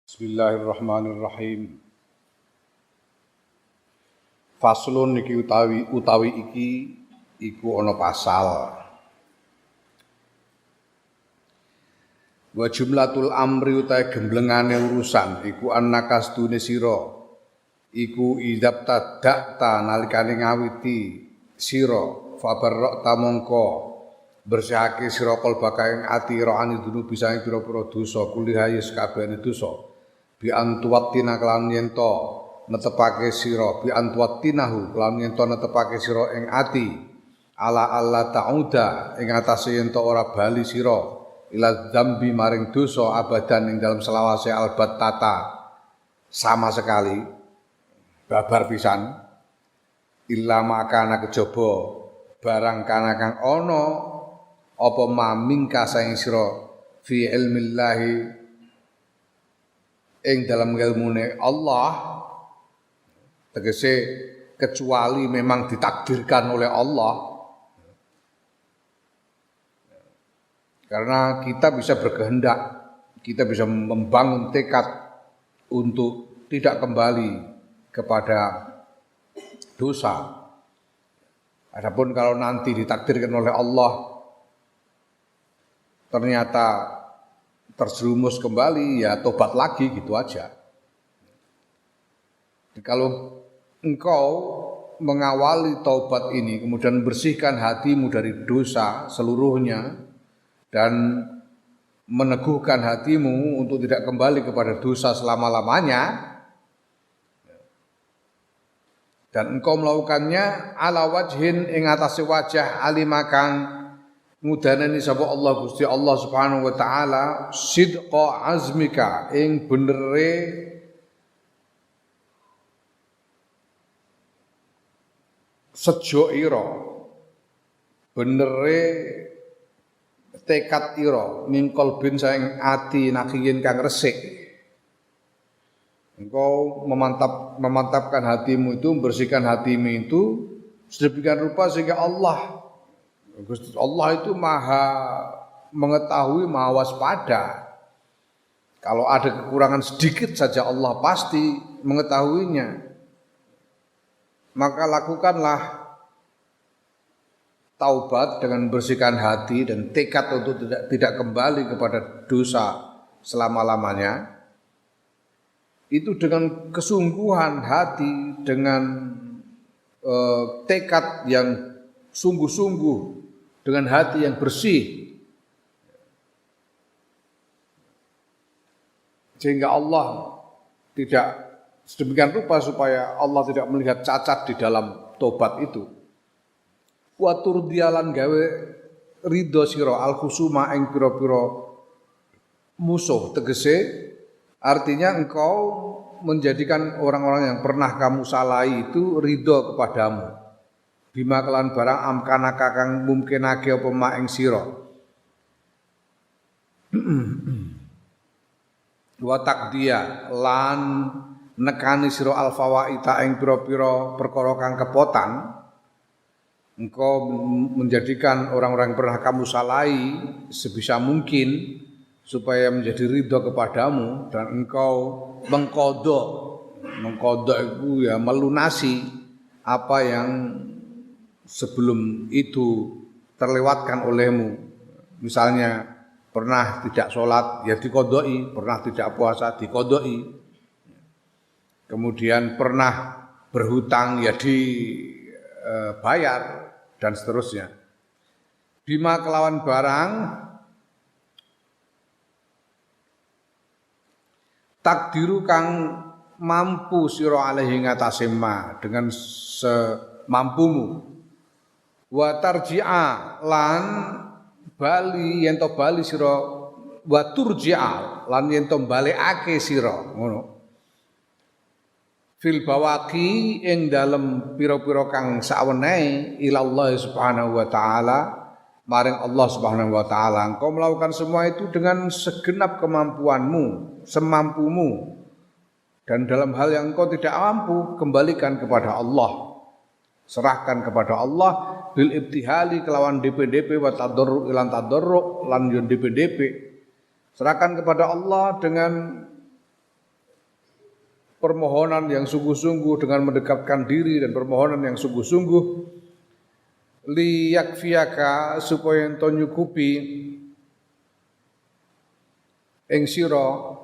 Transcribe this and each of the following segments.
Bismillahirrahmanirrahim. Faslun iki utawi iki iku ana pasal. Wa jumlatul amri utawi gemblengane urusan iku annakastune sira iku idzabta dakta nalikane ngawiti sira fabarra'ta mongko bersihake sira qalbaka ing ati ro'ani dunubi saing pira-pira dosa kulihayis kabehane dosa. Bi antuwatina kelan yen to netepake sira bi antuwatinahu kelan yen to netepake sira ing ati ala Allah ta'uda ing atase yen to ora bali sira ila dzambi maring dosa abadan ing dalam selawase albattata sama sekali babar pisan illa makana kejaba barang kana kang ana apa mamingka saing sira fi ilmillahi ing dalam ilmune Allah, tegese kecuali memang ditakdirkan oleh Allah. Karena kita bisa berkehendak, kita bisa membangun tekad untuk tidak kembali kepada dosa. Adapun kalau nanti ditakdirkan oleh Allah ternyata terjerumus kembali, ya tobat lagi gitu aja. Kalau engkau mengawali taubat ini, kemudian bersihkan hatimu dari dosa seluruhnya dan meneguhkan hatimu untuk tidak kembali kepada dosa selama-lamanya, dan engkau melakukannya ala wajhin ing atase wajah alimakan ngudanani sapa Allah Gusti Allah Subhanahu wa taala sidqa azmika ing benere sejo ira benere tekad ira mingkol bin saing ati nakiyin kang resik. Engkau memantapkan hatimu itu, membersihkan hatimu itu sedemikian rupa sehingga Allah itu maha mengetahui, maha waspada. Kalau ada kekurangan sedikit saja Allah pasti mengetahuinya. Maka lakukanlah taubat dengan membersihkan hati dan tekad untuk tidak kembali kepada dosa selama-lamanya. Itu dengan kesungguhan hati, dengan tekad yang sungguh-sungguh, dengan hati yang bersih, sehingga Allah tidak sedemikian rupa supaya Allah tidak melihat cacat di dalam tobat itu. Wa turdialan gawe ridho sira al khusuma ing pira-pira musuh, tegese artinya engkau menjadikan orang-orang yang pernah kamu salahi itu ridho kepadamu. Bima kelan barang amkana kakang mungkinake apa mak ing sira. Wa takdiya lan nekani sira alfawaita ing pira-pira perkara kang kepotan. Engkau menjadikan orang-orang yang pernah kamu salahi sebisa mungkin supaya menjadi ridho kepadamu, dan engkau mengkodok itu ya melunasi apa yang sebelum itu terlewatkan olehmu. Misalnya pernah tidak sholat ya dikodoi, pernah tidak puasa dikodoi, kemudian pernah berhutang ya dibayar, dan seterusnya. Bima kelawan barang takdiru kang mampu sira alaihi ngatasé ma dengan semampumu. Wa tarji'a lan bali yen to bali sira, wa turji'a lan yen to balekake sira, ngono. Fil bawaqi ing dalem pira-pira kang sawenehe ila Allah Subhanahu wa taala, maring Allah Subhanahu wa taala. Engkau melakukan semua itu dengan segenap kemampuanmu, semampumu. Dan dalam hal yang engkau tidak mampu, kembalikan kepada Allah. Serahkan kepada Allah bil ibtihali kelawan DP wa tadarru ilan tadarru lan yon DP. Serahkan kepada Allah dengan permohonan yang sungguh-sungguh dengan mendekatkan diri dan permohonan yang sungguh-sungguh liyakfiyaka supaya ento nyukupi ing sira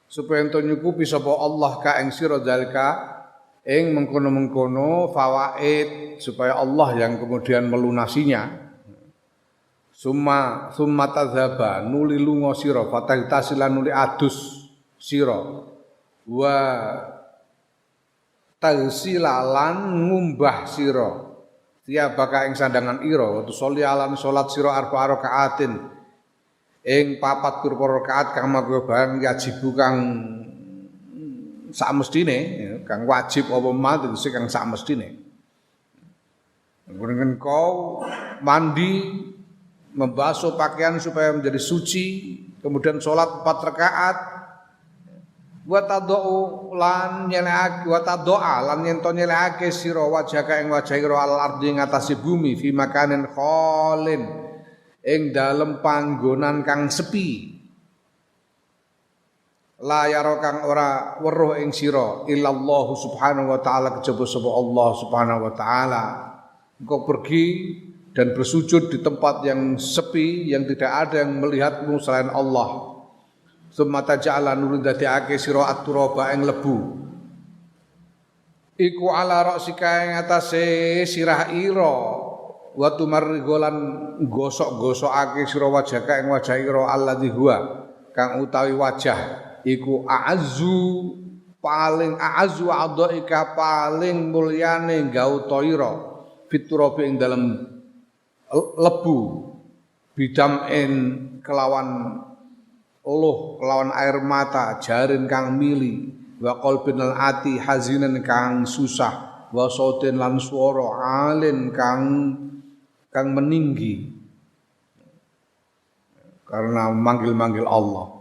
supaya ento nyukupi sapa Allah ka ing sira dalika ing mengkono-mengkono fawaid supaya Allah yang kemudian melunasinya. Summa tadzaba nuli lunga sira fatahitasilan nuli adus sira wa tagsilalan ngumbah sira tiabaka ing sandangan ira wa tusollialan salat sira arba'a rakaatin ing 4 rakaat kang magya barang yajibu kang sakmestine kang wajib apa mal tegese kang sakmestine. Kemudian kau mandi membasuh pakaian supaya menjadi suci, kemudian sholat 4 rakaat, wa tadau lan nyelake wa tadoa lan yen to nyelake sira wajhaka ing wajah ira al ardi ing atase bumi fi makanin khalin ing dalem panggonan kang sepi. La yara kang ora weruh ing sira illallah subhanahu wa taala kejaba sapa Allah subhanahu wa taala. Engkau pergi dan bersujud di tempat yang sepi yang tidak ada yang melihatmu selain Allah. Summa taj'ala nurun dadekake sira at-turaba ing lebu. Iku ala ra'sika ing atase sirah ira wa tumarrigolan gosok-gosokake sira wajhaka ing wajah ira alladzi huwa kang utawi wajah iku paling a'azzu a'dhaika paling mulyane gauta ira fiturabi ing dalem lebu bidamin kelawan air mata jarin kang mili wa qalbinal ati hazinan kang susah wa sautin lan swara alin kang meninggi karena manggil-manggil Allah.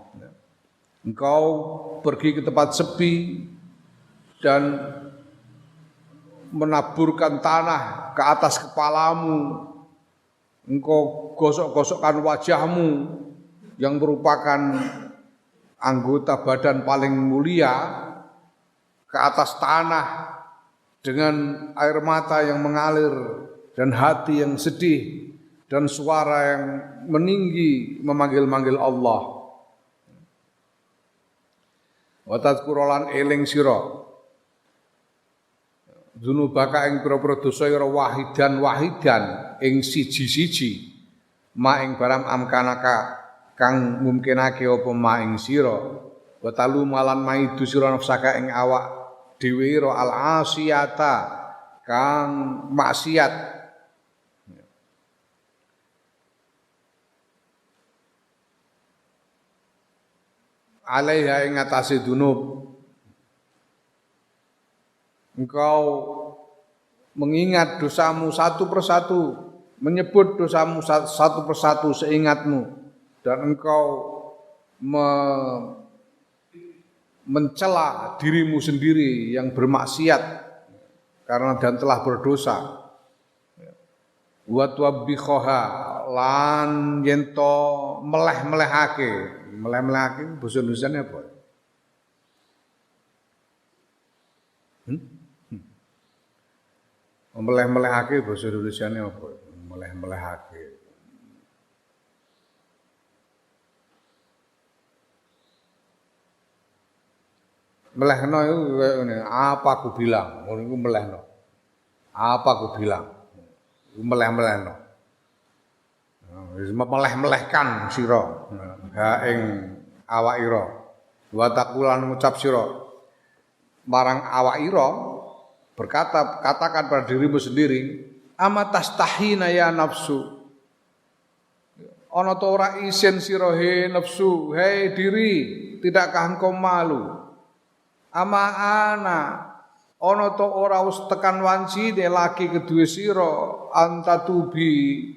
Engkau pergi ke tempat sepi dan menaburkan tanah ke atas kepalamu. Engkau gosok-gosokkan wajahmu yang merupakan anggota badan paling mulia ke atas tanah dengan air mata yang mengalir dan hati yang sedih dan suara yang meninggi memanggil-manggil Allah. Wa tadzkurolan eling sira dzunubaka ing pira-pira dosa ira wahidan ing siji-siji ma ing barang amkanaka kang mungkinake apa ma ing sira wa talu malan maidu sira nafsaka ing awak dhewe ira al asiyata kang maksiat alaiha ing atase dunub. Engkau mengingat dosamu satu persatu, menyebut dosamu satu persatu seingatmu, dan engkau mencela dirimu sendiri yang bermaksiat karena dan telah berdosa. Wa tuwabbikhaha lan yento meleh-melehake basa Indonesiane apa? Meleh-melehake basa Indonesiane apa? Meleh-melehake. Melehno iku kaya ngene, apa aku bilang? Ngono iku melehno. Apa aku bilang? Iku meleh-melehno. Wis meleh-melehkan sira ha ing awak ira. Wa taqulan ngucap sira marang awak ira katakan pada dirimu sendiri amatastahina ya nafsu ana ta ora isin sira he nafsu hei diri tidakkah engkau malu ama ana ana ta ora wis tekan wancine laki kedue sira antatubi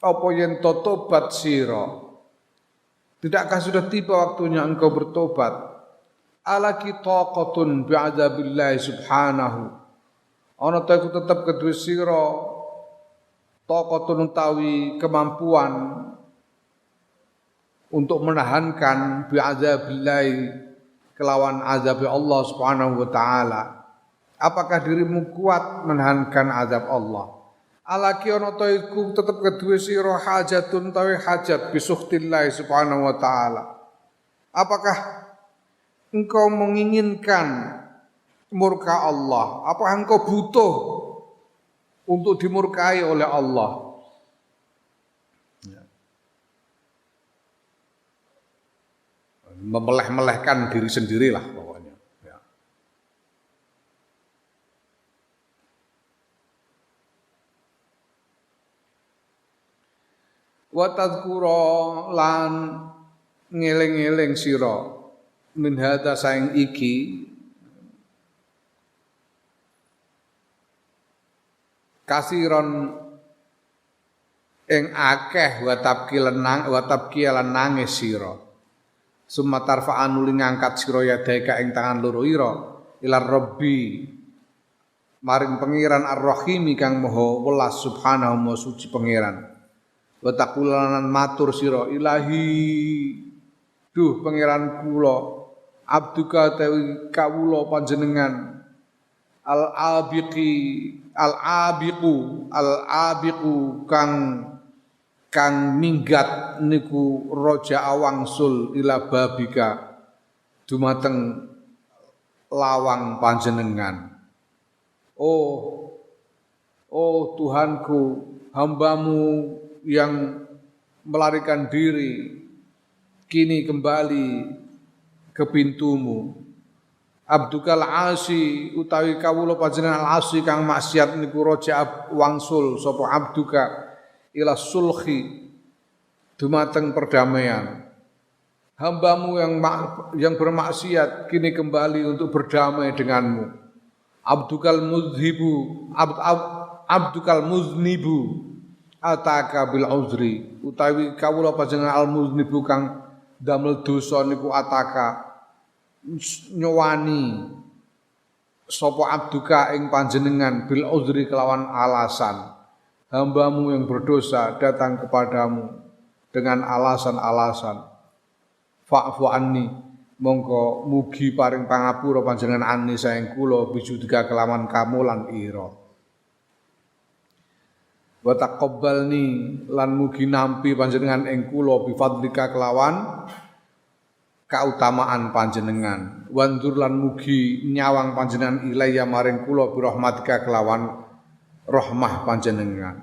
apa yen tobat sira tidakkah sudah tiba waktunya engkau bertobat alaki taqatun bi'adzabillahi subhanahu ana ta iku tetep kedue sira taqatun utawi kemampuan untuk menahankan bi'adzabillahi kelawan azab Allah Subhanahu wa taala. Apakah dirimu kuat menahankan azab Allah? Alaki ana ta iku tetep kedue sira hajatun tawi hajat bisuhtillah Subhanahu wa taala. Apakah engkau menginginkan murka Allah? Apakah engkau butuh untuk dimurkai oleh Allah? Memeleh-melehkan diri sendirilah pokoknya. Ya. Wa tadhkura lan ngeling-eling sira min hadza saing iki kasiron ing akeh wa tabki lan nangis sira. Summa tarfa'an nuli ngangkat sira yadaika ing tangan loro ira ila Rabbi maring pangeran Ar-Rahimi kang maha welas subhanahu wa suci pangeran. Wa taqulanan matur sira ilahi duh pangeran kula abduka tawi kawula panjenengan al-abiqu kang minggat niku roja awangsul ila babika dumateng lawang panjenengan. Oh Tuhanku, hambamu yang melarikan diri kini kembali ke pintumu. Abdukal asi utawi kawula panjenengan asi kang maksiat niku roja wangsul sapa abduka ila sulhi dumateng perdamaian. Hambamu yang bermaksiat kini kembali untuk berdamai denganmu. Abdukal muznibu ataka bil uzri utawi kawula panjenengan al muznibu kang damel dosa niku ataka nyowani sapa abduka ing panjenengan bil uzri kelawan alasan. Hambamu yang berdosa datang kepadamu dengan alasan-alasan. Fa'fu anni mongko mugi paring pangapura panjenengan anni saeng kula bijudika kelawan kamu lan ira. Wa taqabbalni lan mugi nampi panjenengan ing kula bifadlika kelawan kautamaan panjenengan. Wandur lan mugi nyawang panjenengan ilaiya maring kula birahmatika kelawan rahmah panjenengan.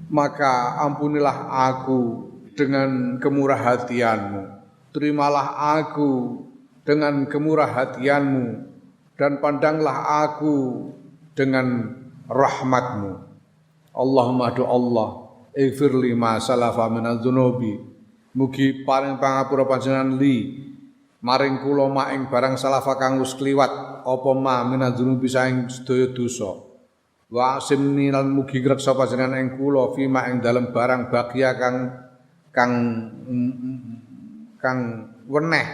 Maka ampunilah aku dengan kemurah hatianmu, terimalah aku dengan kemurah hatianmu, dan pandanglah aku dengan rahmatmu. Allahumma do Allah ighfirli ma salafa minadz dzunubi, mugi paring pangapura panjenengan li maring kula mak ing barang salafa kang wis kliwat apa ma minadz dzunubi saing sedaya dosa. Wa asimni lan mugi ngreksa panjenengan ing kula fima ing dalem barang bagia kang weneh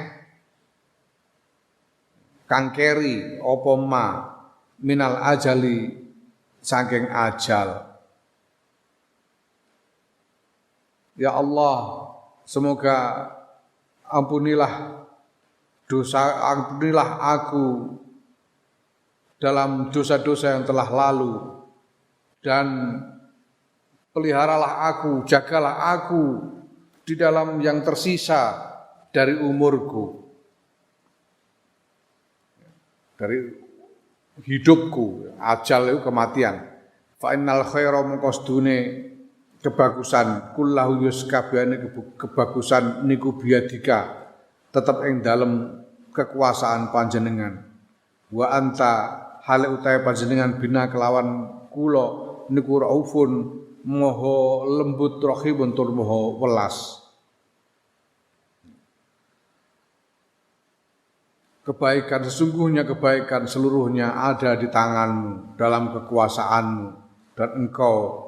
kang keri apa ma minal ajali saking ajal. Ya Allah, semoga ampunilah aku dalam dosa-dosa yang telah lalu, dan peliharalah aku, jagalah aku di dalam yang tersisa dari umurku, dari hidupku. Ajal itu kematian. Fa innal khaira maqasdune kebagusan kullahu yuskabane kebagusan niku biadika tetep ing dalem kekuasaan panjenengan. Wa anta hale utahe panjenengan bina kelawan kula niku raufun moho lembut rahibun tur moho welas. Kebaikan sesungguhnya kebaikan seluruhnya ada di tanganmu dalam kekuasaanmu, dan engkau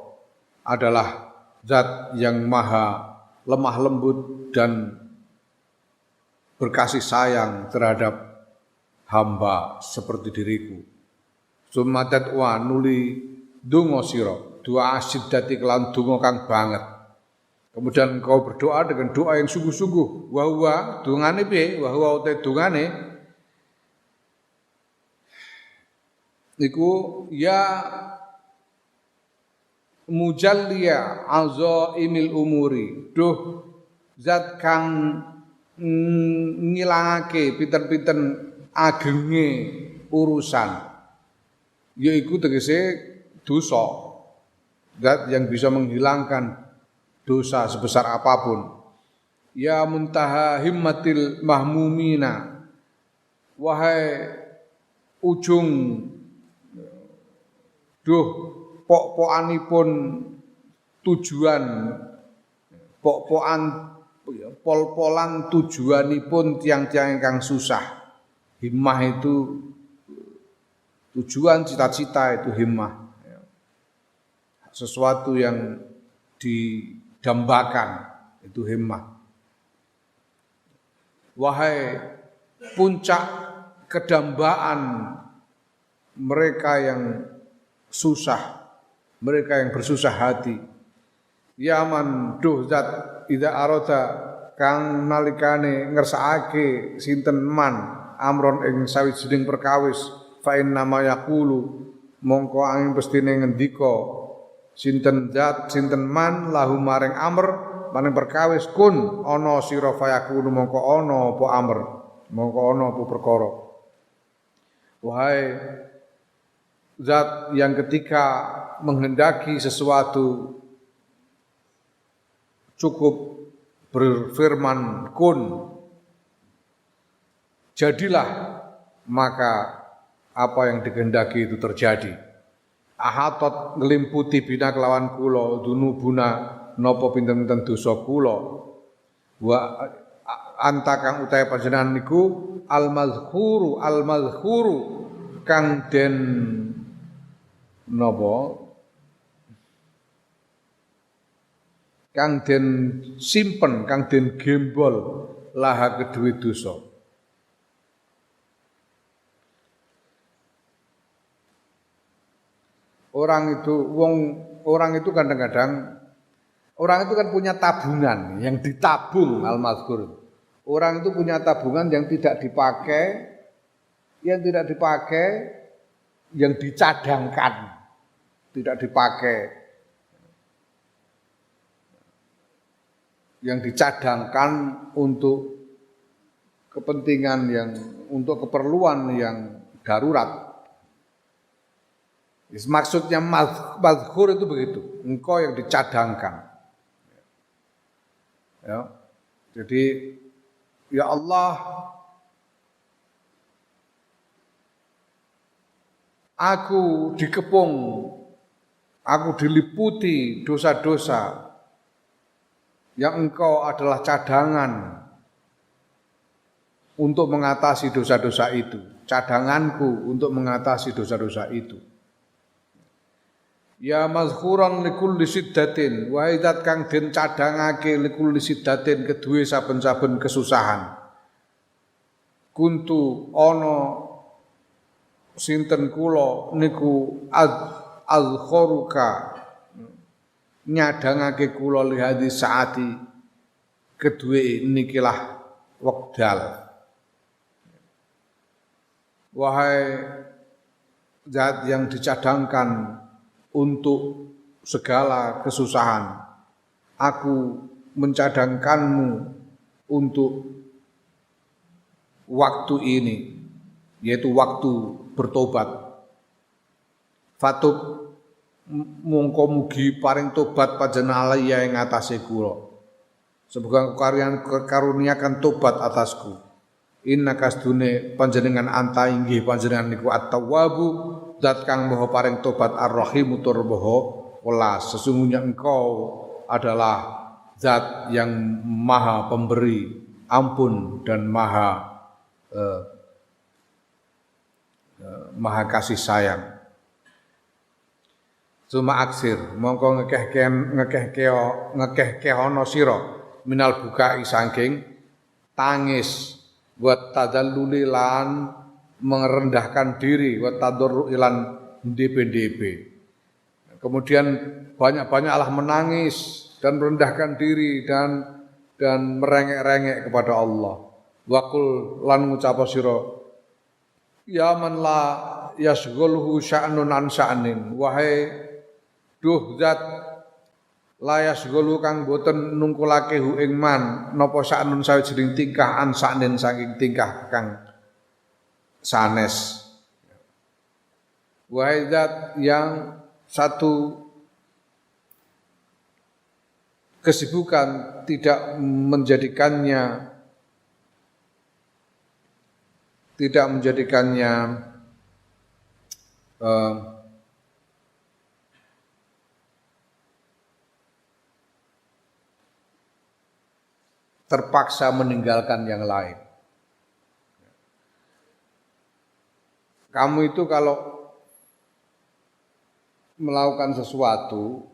adalah zat yang maha lemah lembut dan berkasih sayang terhadap hamba seperti diriku. Sumadat wa nuli donga sira, doa syiddati kelan donga kang banget. Kemudian engkau berdoa dengan doa yang sungguh-sungguh. Wa huwa dungane piye? Wa huwa uta dungane iku ya mujalliya azaimil umuri. Duh zat kang ngilangake pinten-pinten agenge urusan. Yaiku tegese dosa. Zat yang bisa menghilangkan dosa sebesar apapun. Ya muntaha himmatil mahmumina, wahai ujung duh pok-pokanipun tujuan, pok-pokan pol-polan tujuanipun tiang-tiang ingkang susah. Himmah itu tujuan, cita-cita itu himmah. Sesuatu yang didambakan itu himmah. Wahai puncak kedambaan mereka yang susah, mereka yang bersusah hati. Ya man duh zat ida arada kang nalikane ngersakake sinten man amron ing sawijining perkawis fa inna ma yaqulu mongko angin pestine ngendika sinten zat sinten man lahu maring amr maring perkawis kun ana sira fayakunu mongko ana apa amr mongko ana apa perkara. Wahai zat yang ketika menghendaki sesuatu cukup berfirman kun jadilah, maka apa yang dikehendaki itu terjadi. Ahatot ngelimputi bina kelawan kula dunubuna napa pinten-pinten dosa kula wa anta kang utahe panjenengan niku al-mazkhuru kang den napa kang den simpen kang den gembol laha kedue dosa. Orang itu kadang-kadang orang itu kan punya tabungan yang ditabung al-mazkur. Orang itu punya tabungan yang tidak dipakai, yang dicadangkan, tidak dipakai. Yang dicadangkan untuk kepentingan untuk keperluan yang darurat. Maksudnya mazkur itu begitu, engkau yang dicadangkan. Ya. Jadi ya Allah, aku dikepung, aku diliputi dosa-dosa yang engkau adalah cadangan untuk mengatasi dosa-dosa itu, cadanganku untuk mengatasi dosa-dosa itu. Ya mazkuran likulli siddatin, wahai zat kang den cadangake likulli siddatin kedue saben-saben kesusahan. Kuntu ana sinten kula niku azkhuruka nyadangake kula lihadi saati kedue nikilah wekdal. Wahai zat yang dicadangkan untuk segala kesusahan, aku mencadangkanmu untuk waktu ini, yaitu waktu bertobat. Fatub mongko mugi paring tobat panjenengan ya ing atase kula. Semoga karuniakan tobat atasku. Inna kasdune panjenengan anta inggih panjenengan niku at-tawwabu, zat kang maha paring tobat ar-rahim tur maha welas. Sesungguhnya engkau adalah zat yang maha pemberi ampun dan maha kasih sayang. Cuma aksir mongko ngekeh ana sira minal bukai saking tangis buat tadalluli lan merendahkan diri buat tadarru ilan DPDP. Kemudian banyak-banyaklah menangis dan merendahkan diri dan merengek-rengek kepada Allah. Waqul lan ngucap sira, ya man la yasghulhu sya'nun an sya'nin, wahai duh zat la yasghulu kang boten nungkulake hu ing man napa sya'nun sawijining tingkah an sya'nin saking tingkah kang sanes. Wahai zat yang satu kesibukan tidak menjadikannya terpaksa meninggalkan yang lain. Kamu itu kalau melakukan sesuatu,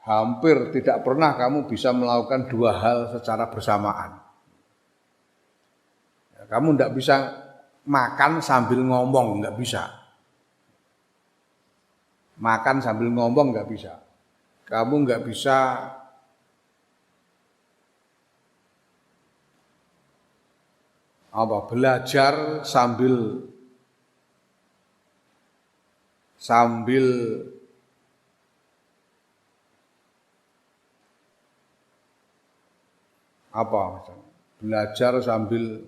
hampir tidak pernah kamu bisa melakukan dua hal secara bersamaan. Kamu tidak bisa makan sambil ngomong, nggak bisa. Makan sambil ngomong nggak bisa. Kamu nggak bisa belajar sambil belajar sambil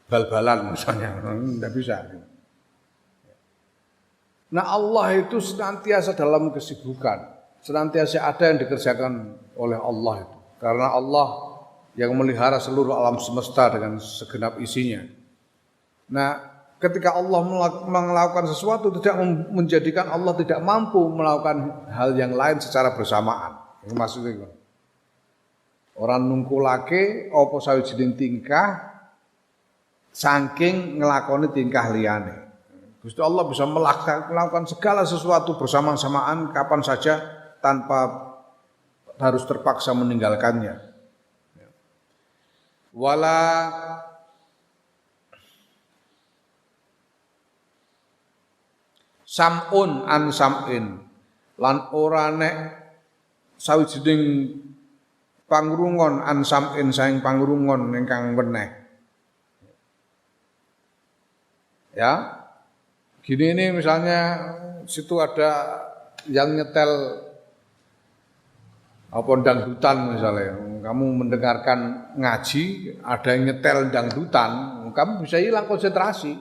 bal-balan misalnya, tidak bisa. Nah Allah itu senantiasa dalam kesibukan, senantiasa ada yang dikerjakan oleh Allah itu. Karena Allah yang memelihara seluruh alam semesta dengan segenap isinya. Nah ketika Allah melakukan sesuatu tidak menjadikan Allah tidak mampu melakukan hal yang lain secara bersamaan. Itu maksudnya. Orang nungkulake apa sawijining tingkah saking ngelakoni tingkah liyane. Gusti Allah bisa melakukan segala sesuatu bersama-samaan kapan saja tanpa harus terpaksa meninggalkannya. Wala sam'un an sam'in lan ora nek sawijining pangrungon an sam'in saing pangrungon ingkang weneh. Ya, gini ini misalnya situ ada yang nyetel dangdutan misalnya, kamu mendengarkan ngaji, ada yang nyetel dangdutan, kamu bisa hilang konsentrasi.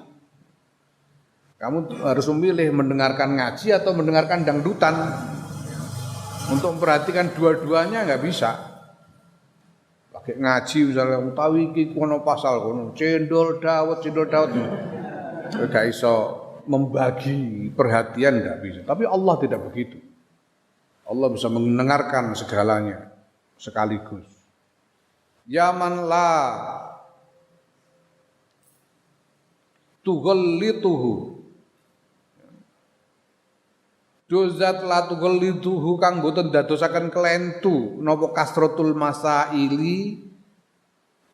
Kamu harus memilih mendengarkan ngaji atau mendengarkan dangdutan. Untuk memperhatikan dua-duanya nggak bisa. Pakai ngaji misalnya, utawi iki kono pasal kono, cendol dawet. Gak iso membagi perhatian, tidak bisa. Tapi Allah tidak begitu. Allah bisa mendengarkan segalanya sekaligus. Ya man la tughallituhu, dozat la tughallituhu kang boten dadosaken kelentu napa kasratul masaili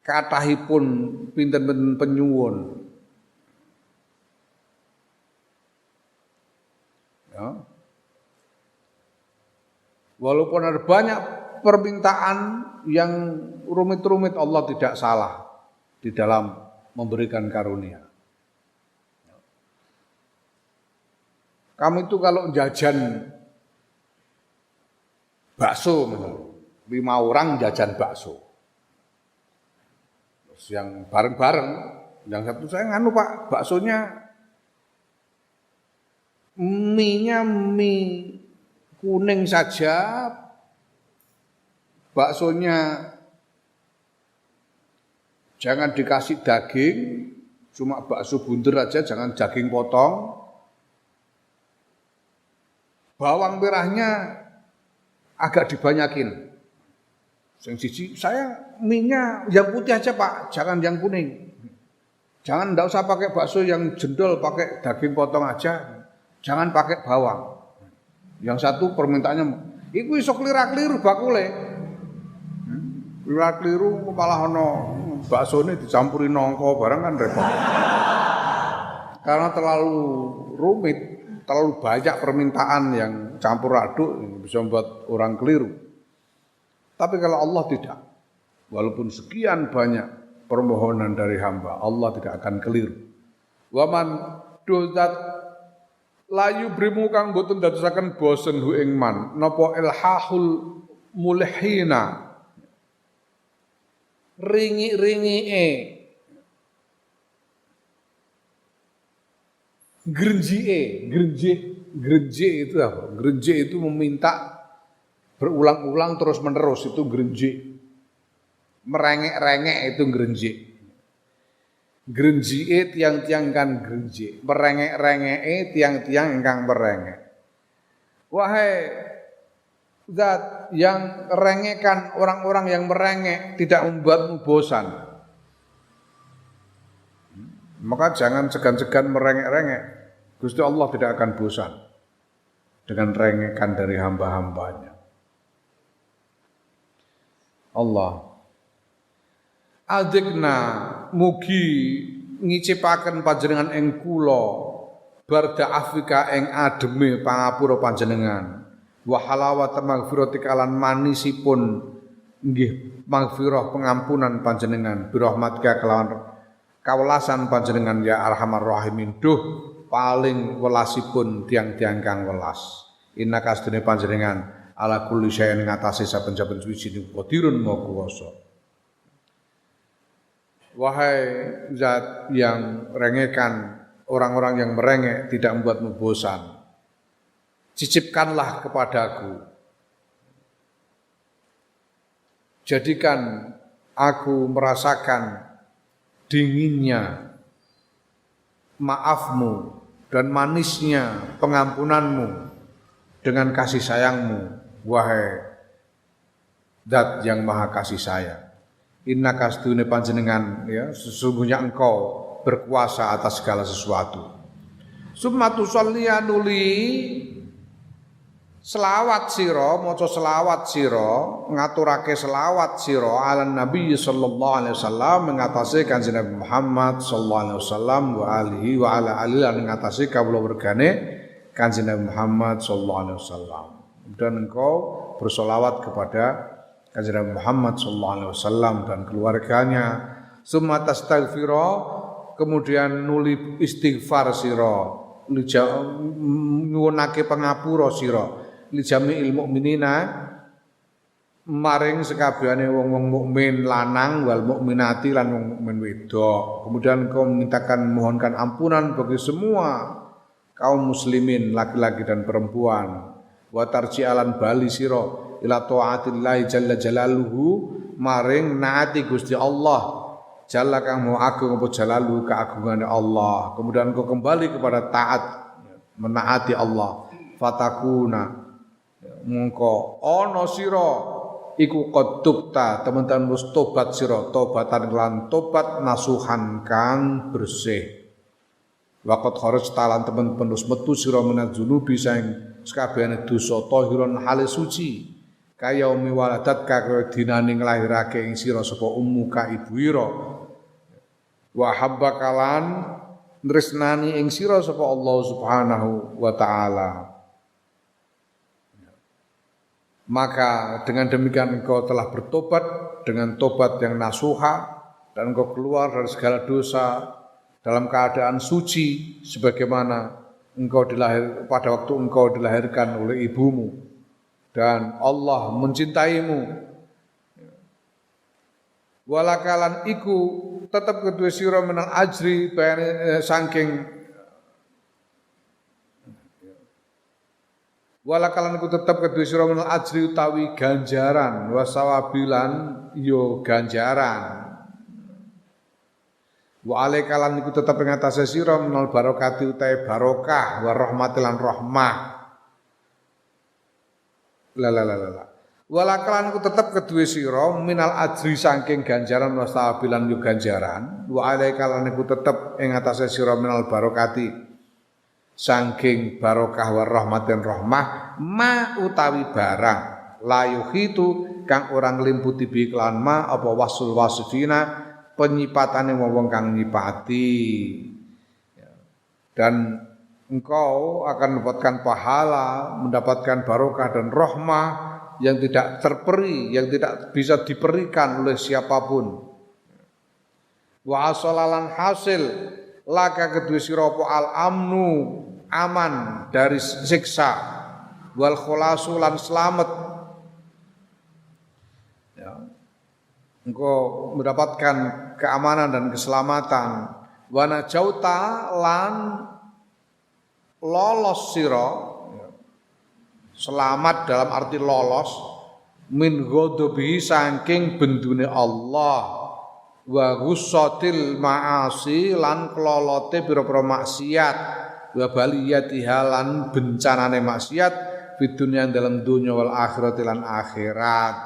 kathahipun pinten-pinten penyuwun. Ya. Walaupun ada banyak permintaan yang rumit-rumit, Allah tidak salah di dalam memberikan karunia. Kamu itu kalau jajan bakso misalnya, 5 orang jajan bakso. Terus yang bareng-bareng, yang satu saya nganu Pak, baksonya mie-nya mie kuning saja, baksonya jangan dikasih daging, cuma bakso bunder aja, jangan daging potong. Bawang merahnya agak dibanyakin. Yang siji, saya mie-nya yang putih aja Pak, jangan yang kuning. Jangan, enggak usah pakai bakso yang jendol, pakai daging potong aja. Jangan pakai bawang. Yang satu permintaannya, iku iso klira-kliru bakule. Klira-kliru malah ono baksone dicampuri nongko barang kan repot. Karena terlalu rumit, terlalu banyak permintaan yang campur aduk bisa membuat orang keliru. Tapi kalau Allah tidak, walaupun sekian banyak permohonan dari hamba, Allah tidak akan keliru. Waman dozat layu brimu kang boten dadosaken bosen hu ing man napa ilhahul mulhina ringi-ringike grenje itu apa? Grenje itu meminta berulang-ulang terus menerus, itu grenje. Merengek-rengek itu grenje. Grenjie tiang-tiang kan grenje, merengek-rengeke tiang-tiang ingkang merengek. Wahai zat yang rengekan orang-orang yang merengek tidak membuatmu bosan. Maka jangan segan-segan merengek-rengek. Gusti Allah tidak akan bosan dengan rengekan dari hamba-hambanya. Allah adikna mugi ngicipaken panjenengan ing kula barda afika ing ademe pangapura panjenengan wa halawat maghfirati kalan manisipun nggih maghfirah pengampunan panjenengan birahmatika kelawan kawelasan panjenengan ya arhamar rahimin duh paling welasipun tiang-tiang kang welas inna kastune panjenengan ala kulli syai'in ngatasi saben-saben suci qadirun maha kuwasa. Wahai zat yang rengekan orang-orang yang merengek tidak membuatmu bosan, cicipkanlah kepadaku, jadikan aku merasakan dinginnya maafmu dan manisnya pengampunanmu dengan kasih sayangmu, wahai zat yang maha kasih sayang. Inna kastune panjenengan ya sesungguhnya engkau berkuasa atas segala sesuatu. Summatu sholliya nuli selawat sira maca selawat sira ngaturake selawat sira ala nabi sallallahu alaihi wasallam mengatasi kanjeng Nabi Muhammad sallallahu alaihi wasallam wa alihi wa ala alihi lan ngatasi kawula wergane kanjeng Nabi Muhammad sallallahu alaihi wasallam. Dan engkau bersolawat kepada kanjeng Nabi Muhammad sallallahu alaihi wasallam dan keluarganya. Summa tastaghfira kemudian nuli istighfar sira nyuwunake pangapura sira li jami'il mukminina maring sekabehane wong-wong mukmin lanang wal mukminati lan wong mukmin wedok. Kemudian engkau memintakan mohonkan ampunan bagi semua kaum muslimin laki-laki dan perempuan. Wa tarji'alan bali sira ila ta'atillahi jalla jalaluhu maring naati Gusti Allah jalla kang maha agung apa jalaluhu keagungane Allah. Kemudian engkau kembali kepada taat menaati Allah fatakuna mongko ana sira iku qadukta teman-teman wis tobat sira tobatan lan tobat nasuhan kang bersih. Waqat kharaj talan teman-teman wis metu sira menaz dzunubi saing sakabehane dosa tahiron hale suci kaya umi waladat kaya dinane nglahirake ing sira sapa ummuka ibu ira wa habbakalan tresnani ing sira sapa Allah Subhanahu wa taala. Maka dengan demikian engkau telah bertobat dengan tobat yang nasuha dan engkau keluar dari segala dosa dalam keadaan suci sebagaimana engkau pada waktu engkau dilahirkan oleh ibumu dan Allah mencintaimu. Walakalan iku tetap kedua sira menal ajri saking walakalan iku tetap kedua sira menal ajri utawi ganjaran wasawabilan yo ganjaran. Wa alaikalan iku tetep ing atase sira menal barokati utahe barokah wa rahmatilan rahmah. La. Walakalan iku tetep kedue sira minal ajri saking ganjaran wastabilan yo ganjaran. Wa alaikalan iku tetep ing atase sira minal barokati saking barokah wa rahmatin rahmah ma utawi barang layuhitu kang orang limputi bi iklan ma apa wasul wasifina penyipatane wong kang nyipati dan engkau akan mendapatkan pahala, mendapatkan barokah dan rahmah yang tidak terperi, yang tidak bisa diberikan oleh siapapun. Wa asalalan hasil laka kedua sira al amnu aman dari siksa wal khulasu lan selamat. Ya. Engkau mendapatkan keamanan dan keselamatan. Wa najauta lan lolos sira, selamat dalam arti lolos min ghadabihi saking bendune Allah. Wa ghussatil ma'asi lan kelolote pira-pira maksiat wa baliyatiha lan bencanane maksiat di dunia dalam dunia wal akhirat lan akhirat.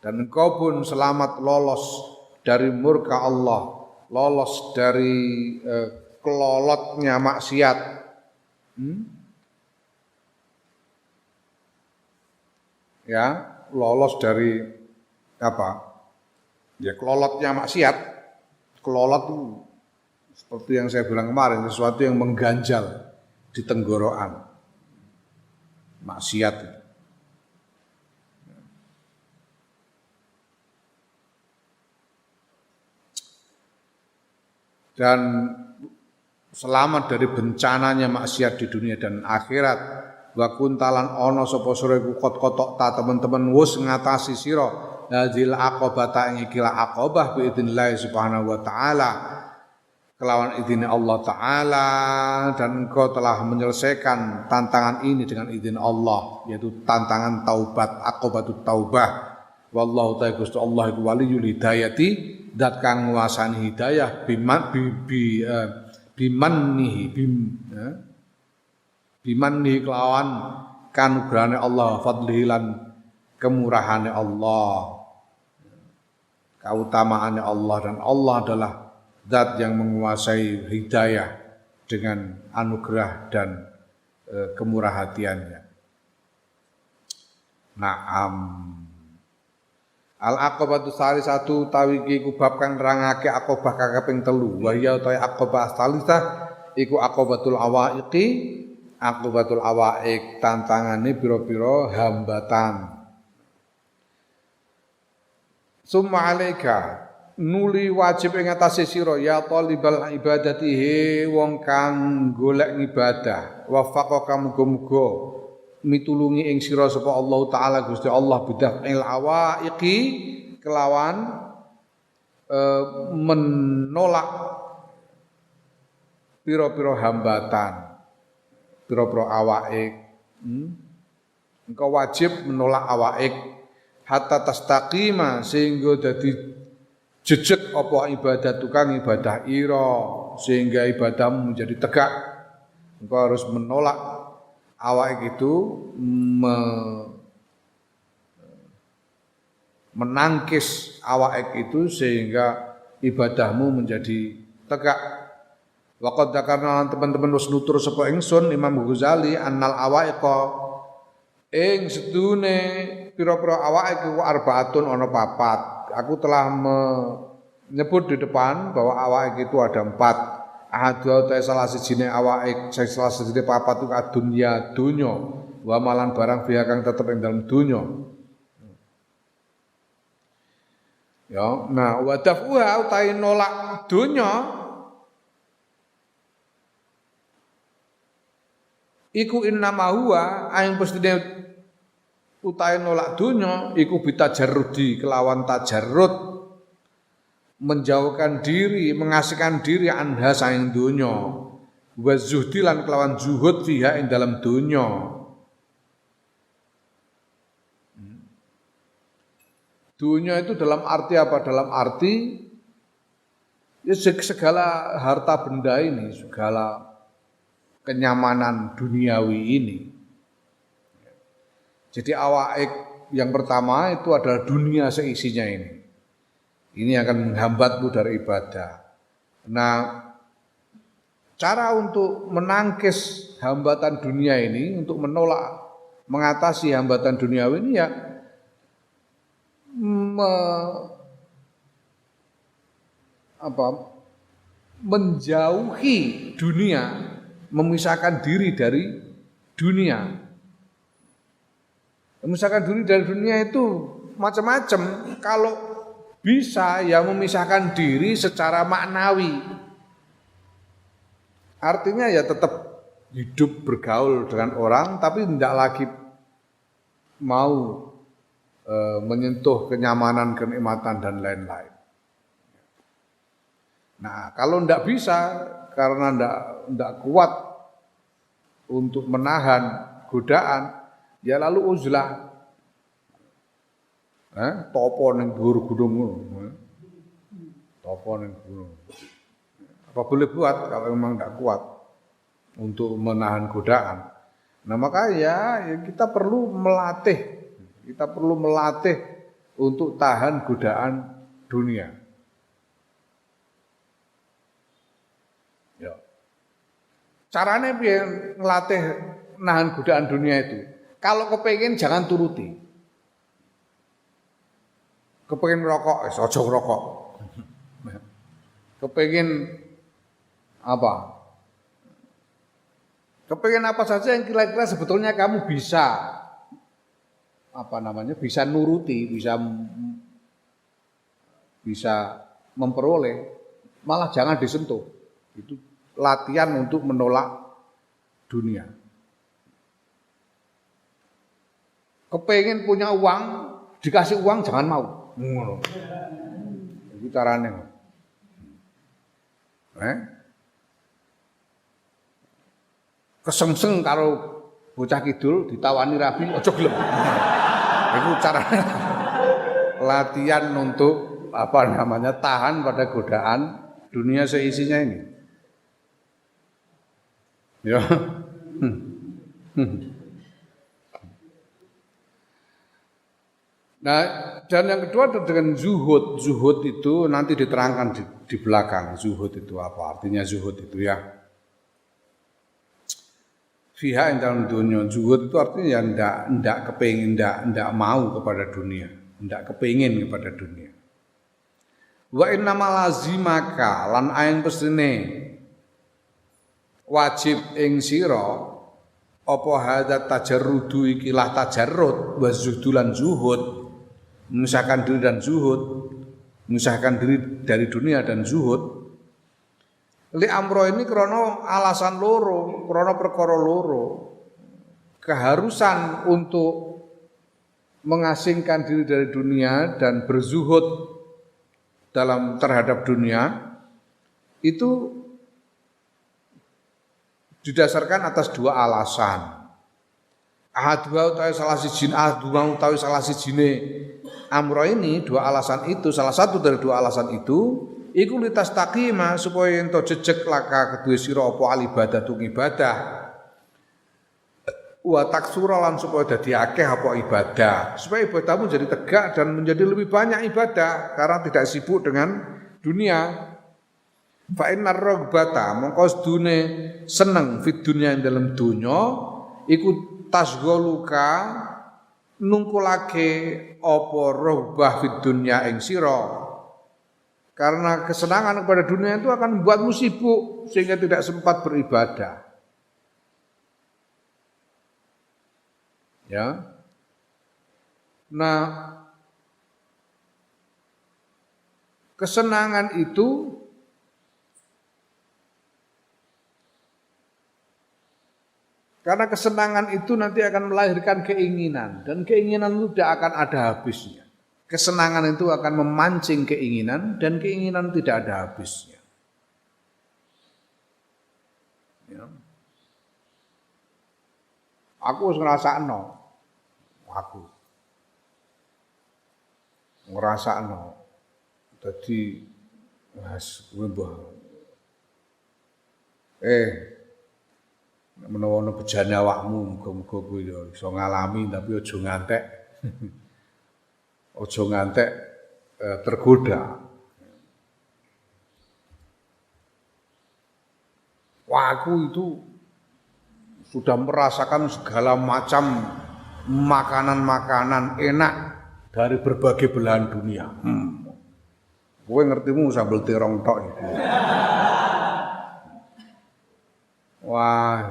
Dan engkau pun selamat lolos dari murka Allah, lolos dari kelolotnya maksiat. Ya, lolos dari apa? Ya kelolotnya maksiat. Kelolot itu seperti yang saya bilang kemarin, sesuatu yang mengganjal di tenggorokan. Maksiat itu. Dan selamat dari bencananya maksiat di dunia dan akhirat. Wa kuntalan ana sapa sira iku kotok ta teman-teman wis ngatasi sira hadil aqobata ing ikilah aqobah bi idznillah subhanahu wa taala kelawan izin Allah taala, dan engkau telah menyelesaikan tantangan ini dengan izin Allah, yaitu tantangan taubat, aqobatut taubah. Wallahu ta'ala Gusti Allah iku waliyul hidayati, zat kang nguasani hidayah bimannihi kelawan kanugrahane Allah, fadlihi lan kemurahane Allah, kautamaane Allah, dan Allah adalah zat yang menguasai hidayah dengan anugerah dan kemurah hatiannya. Naam. Al-aqobatu satu tawi iki ku bab kang nerangake aqobah kaping 3. Wa ya ta aqobah salisah iku aqobatul awaiqi, aqobatul awaiq tantangane pira-pira hambatan. Summa alaika nuli wajib ing atase sira ya talibal ibadatihi wong kang golek ibadah, wafaqaka muga-muga mitulungi ing sira sapa Allah taala Gusti Allah bidaf'il awaiqi kelawan menolak pira-pira hambatan, pira-pira awaiq. Engkau wajib menolak awaiq hatta tastaqima sehingga dadi jejeg apa ibadah tukang ibadah ira, sehingga ibadahmu menjadi tegak. Engkau harus menolak awak itu menangkis awak itu sehingga ibadahmu menjadi tegak. Waqad dzakarna teman-teman wis nutur sapa ingsun Imam Ghazali annal awaiqa ing sedune pira-pira awak iku arbaatun ana papat. Aku telah menyebut di depan bahwa awak itu ada 4. Ahadul ta salah sijine awake, salah sijine papat itu dunya dunya, wa malan barang fiha kang tetep ing dalem dunya. Ya, nah wa dafuha utai nolak dunya iku innama huwa aing pestine utai nolak dunya iku bitajarrudi kelawan tajarrud, menjauhkan diri, mengasihkan diri anha saing dunya, wa zuhdi lan kelawan zuhud fiha ing dalam dunya. Dunya itu dalam arti apa? Dalam arti ya segala harta benda ini, segala kenyamanan duniawi ini. Jadi awak yang pertama itu adalah dunia seisinya ini. Ini akan menghambatmu dari ibadah. Nah, cara untuk menangkis hambatan dunia ini, untuk menolak, mengatasi hambatan duniawi ini ya menjauhi dunia, memisahkan diri dari dunia. Memisahkan diri dari dunia itu macam-macam. Kalau bisa ya memisahkan diri secara maknawi. Artinya ya tetap hidup bergaul dengan orang tapi tidak lagi mau menyentuh kenyamanan, kenikmatan dan lain-lain. Nah, kalau tidak bisa karena tidak kuat untuk menahan godaan, ya lalu uzlah. Topo ning dhuwur gunung. Topo ning gunung. Apa boleh buat kalau memang tidak kuat untuk menahan godaan. Nah, makanya ya kita perlu melatih. Kita perlu melatih untuk tahan godaan dunia. Ya. Caranya biar ngelatih nahan godaan dunia itu. Kalau kepengen jangan turuti. Kepengen rokok, ojo ngerokok. Kepengen apa? Kepengen apa saja yang kira-kira sebetulnya kamu bisa bisa nuruti, bisa memperoleh, malah jangan disentuh. Itu latihan untuk menolak dunia. Kepengen punya uang, dikasih uang jangan mau. Ngono. Itu carane. Kesengseng karo bocah kidul ditawani rabi ojo gelem. Itu caranya latihan untuk tahan pada godaan dunia seisinya ini. Ya. Nah, dan yang kedua dengan zuhud. Zuhud itu nanti diterangkan di belakang. Zuhud itu apa? Artinya zuhud itu ya. Fiha yang dalam dunia. Zuhud itu artinya tidak kepingin, tidak mau kepada dunia. Tidak kepingin kepada dunia. Wa innama lazimaka lan aing pestine wajib ing sira apa hadat tajarrudu ikilah tajarrud wa zuhdulan zuhud. Memisahkan diri dan zuhud, memisahkan diri dari dunia dan zuhud. Li amro ini krono alasan loro, krono perkara loro. Keharusan untuk mengasingkan diri dari dunia dan berzuhud terhadap dunia itu didasarkan atas dua alasan. Ahadwa utawi salah sijine amro ini dua alasan itu, salah satu dari dua alasan itu iku litas taqima supaya ento jejeg laka kedue sira apa alibadatu ibadah wa taksura lan supaya dadi akeh apa ibadah, supaya ibadahmu jadi tegak dan menjadi lebih banyak ibadah karena tidak sibuk dengan dunia. Fa innar ragbata mongko sedune seneng fid dunya ing dalem donya iku tasgoluka nungkulake apa ragbah fid dunya ing sira. Karena kesenangan kepada dunia itu akan membuatmu sibuk sehingga tidak sempat beribadah. Ya. Nah, kesenangan itu karena kesenangan itu nanti akan melahirkan keinginan dan keinginan itu tidak akan ada habisnya. Kesenangan itu akan memancing keinginan dan keinginan tidak ada habisnya. Ya. Aku ngerasakno. Aku ngerasakno. Dadi mas kowe mbah. Menawa ana bejane awakmu muga-muga kowe ya iso ngalami tapi aja ngantek. Aja ngantek tergoda. Wah, aku itu sudah merasakan segala macam makanan-makanan enak dari berbagai belahan dunia. Kowe ngertimu sambel terong tok iku. Wah,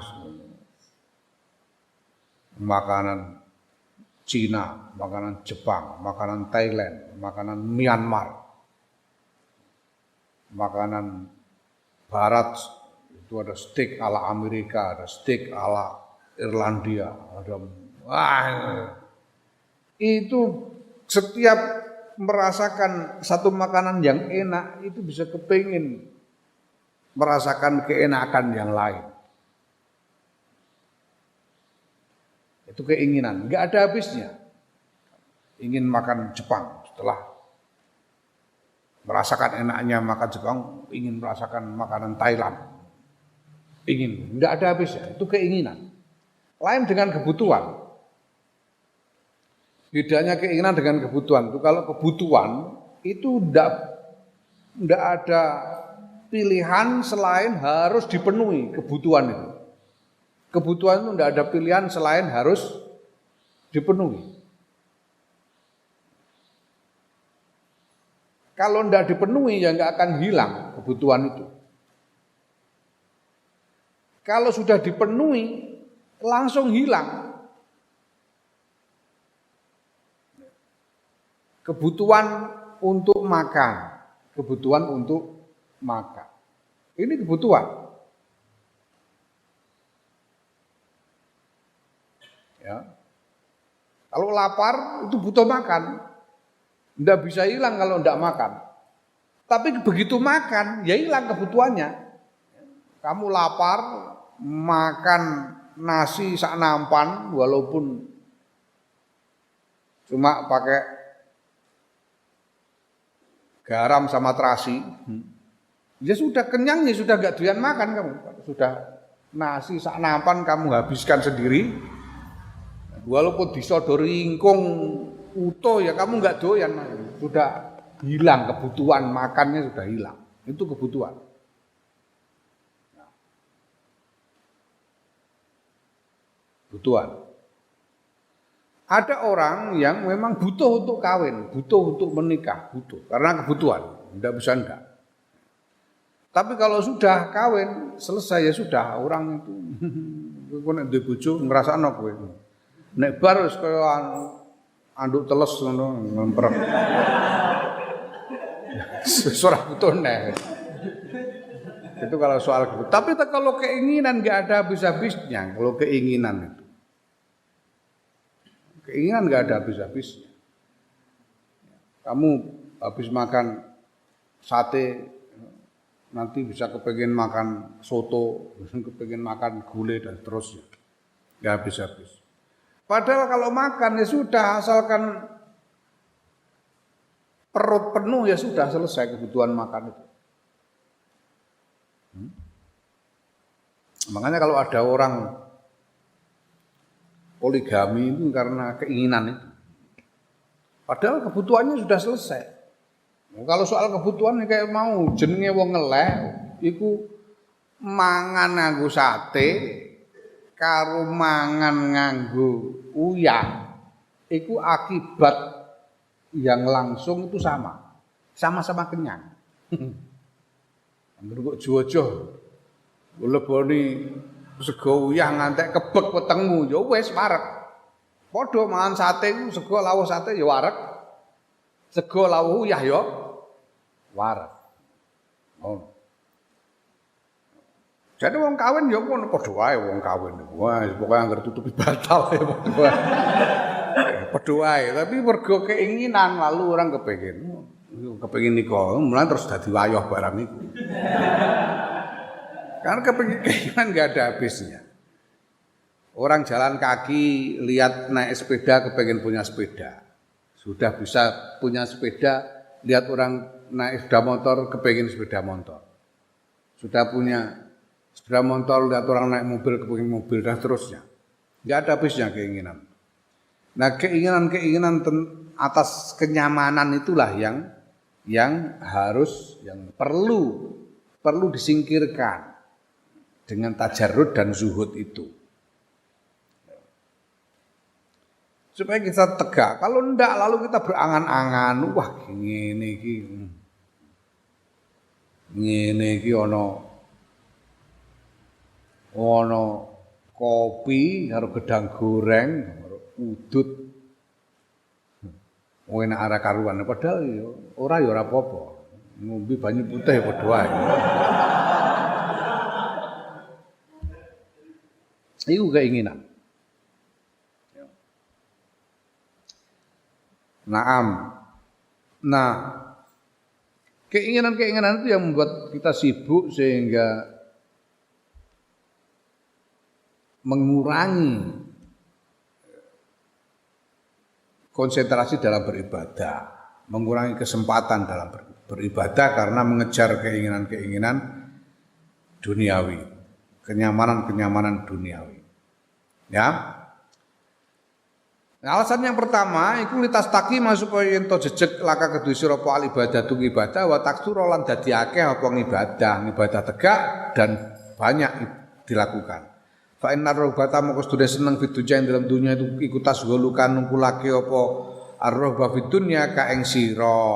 makanan Cina, makanan Jepang, makanan Thailand, makanan Myanmar, makanan Barat itu ada steak ala Amerika, ada steak ala Irlandia, ada wah, itu setiap merasakan satu makanan yang enak itu bisa kepingin merasakan keenakan yang lain. Itu keinginan, nggak ada habisnya. Ingin makan Jepang, setelah merasakan enaknya makan Jepang, ingin merasakan makanan Thailand. Ingin, nggak ada habisnya. Itu keinginan. Lain dengan kebutuhan. Bedanya keinginan dengan kebutuhan. Itu kalau kebutuhan itu nggak ada pilihan selain harus dipenuhi kebutuhan itu. Kebutuhan itu tidak ada pilihan selain harus dipenuhi. Kalau tidak dipenuhi ya nggak akan hilang kebutuhan itu. Kalau sudah dipenuhi langsung hilang. Kebutuhan untuk makan, kebutuhan untuk makan. Ini kebutuhan. Ya. Kalau lapar itu butuh makan, tidak bisa hilang kalau tidak makan. Tapi begitu makan, ya hilang kebutuhannya. Kamu lapar, makan nasi sak nampan, walaupun cuma pakai garam sama terasi, ya sudah kenyang, ya sudah gak doyan makan kamu. Sudah nasi sak nampan kamu habiskan sendiri. Walaupun disodori ingkung utuh ya kamu nggak doyan, sudah hilang kebutuhan makannya sudah hilang. Itu kebutuhan. Kebutuhan. Ada orang yang memang butuh untuk kawin, butuh untuk menikah, butuh karena kebutuhan, tidak bisa enggak. Tapi kalau sudah kawin selesai ya sudah orang itu, kowe nek duwe bojo ngrasakno kowe. Nek bar wis kaya anduk teles ngono ngemprek. Wis ora butuh neh. Itu kalau soal kebutuhan. Tapi kalau keinginan enggak ada habis-habisnya, kalau keinginan itu. Keinginan enggak ada habis-habisnya. Kamu habis makan sate nanti bisa kepengen makan soto, kepengen makan gulai dan seterusnya. Enggak habis-habis. Padahal kalau makan ya sudah, asalkan perut penuh ya sudah selesai kebutuhan makan itu. Makanya kalau ada orang poligami itu karena keinginan itu. Padahal kebutuhannya sudah selesai. Kalau soal kebutuhan kayak mau jenenge wong ngeleh iku mangan nganggo sate karo mangan nganggo uyah iku akibat yang langsung itu sama. Sama-sama kenyang. Angger kok jojo leboni sego uyah ngantek kebek wetengmu ya wis wareg. Padha mangan sate iku sego lawuh sate ya wareg. Sego lawuh uyah ya wareg. Oh. Jadi wong kawin ya ngono padha wae wong kawin. Wah, pokoke anggere tutupi batal ya padha wae. Padha wae, tapi mergo keinginan lalu orang kepengin nikah, mulai terus dadi wayah barang iku. Karena keinginan enggak ada habisnya. Orang jalan kaki lihat naik sepeda kepengin punya sepeda. Sudah bisa punya sepeda, lihat orang naik sepeda motor kepengin sepeda motor. Sudah punya sepeda motor, lihat orang naik mobil kepengin mobil dan seterusnya. Enggak ada habisnya keinginan. Nah, keinginan-keinginan atas kenyamanan itulah yang harus yang perlu disingkirkan dengan tajarrud dan zuhud itu. Supaya kita tegak. Kalau enggak lalu kita berangan-angan, wah ngene iki ana ana kopi karo gedang goreng karo udut. Enak ora karuan padahal ora ya ora apa-apa. Ngombe banyu putih ya padha wae. Iku keinginan. Naam. Nah, keinginan-keinginan itu yang membuat kita sibuk sehingga mengurangi konsentrasi dalam beribadah, mengurangi kesempatan dalam beribadah karena mengejar keinginan-keinginan duniawi, kenyamanan-kenyamanan duniawi. Ya. Nah, alasan yang pertama iku litastaqi supaya ento jejeg laka kedue sira apa ibadatu ibadah wa taksura lan dadi akeh apa ibadah tegak dan banyak dilakukan. Fa innar rabbata moko sedune seneng fiduja ing dalam dunya itu iku tasghulukan nungkulake apa ar-rahba fidunya ka ing sira.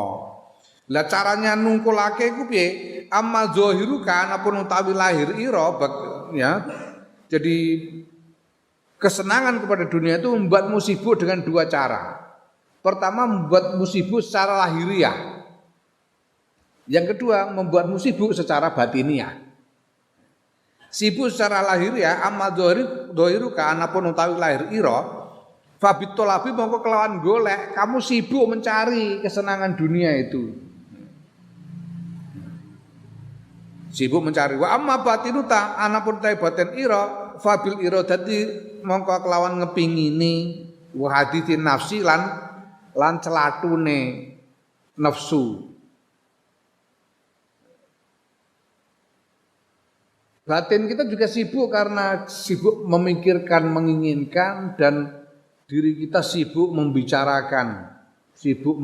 Lah caranya nungkulake iku piye? Amma zahirukan apa utawi lahir ira ya. Jadi kesenangan kepada dunia itu membuatmu sibuk dengan dua cara. Pertama membuatmu sibuk secara lahiriah. Yang kedua membuatmu sibuk secara batiniah. Sibuk secara lahiriah amal dohiru ka anapun utawi lahir ira fabitolabi mongko kelawan golek kamu sibuk mencari kesenangan dunia itu. Sibuk mencari wa amma batinu ta anapun utawi batin ira fabil iradati mongko kelawan ngepingini wa hadithin nafsi lan celatune nafsu. Batin kita juga sibuk karena sibuk memikirkan, menginginkan dan diri kita sibuk membicarakan, sibuk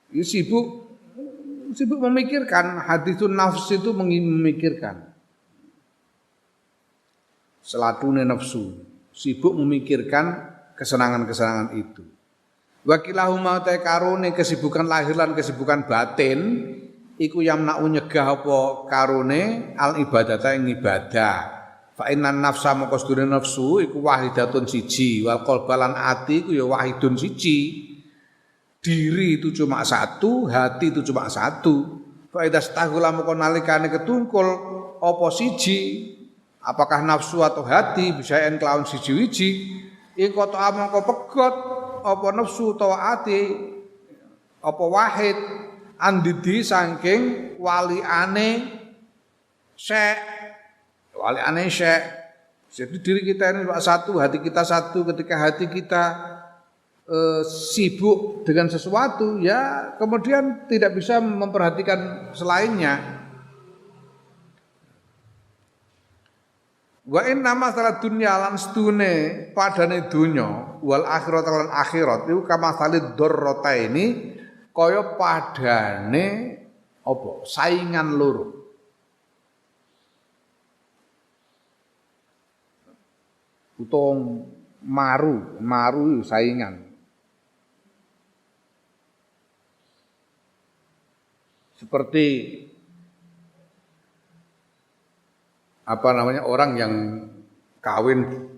sibuk memikirkan, hadithun nafs itu memikirkan. Selatune nafsu, sibuk memikirkan kesenangan-kesenangan itu. Wakilahuma ta karone kesibukan lahir lan kesibukan batin iku yamna'u nyegah apa karone al ibadata ing ibadah. Fa innan nafsa moko sedune nafsu iku wahidatun siji wal qalba lan ati iku ya wahidun siji. Diri itu cuma satu, hati itu cuma satu. Fa idza stahula moko nalikane ketungkul apa siji, apakah nafsu atau hati bisa en kelawan siji wiji, ing kota mongko pegot apa nafsu utawa ati apa wahid andidi saking waliane syek. Jadi diri kita ini satu, hati kita satu. Ketika hati kita sibuk dengan sesuatu, ya kemudian tidak bisa memperhatikan selainnya. Wa inna masalah dunya lan stune padane dunya wal akhirat lan akhirat iku kamasalid dzarrata ini kaya padane apa saingan loro. Utawa maru saingan. Seperti orang yang kawin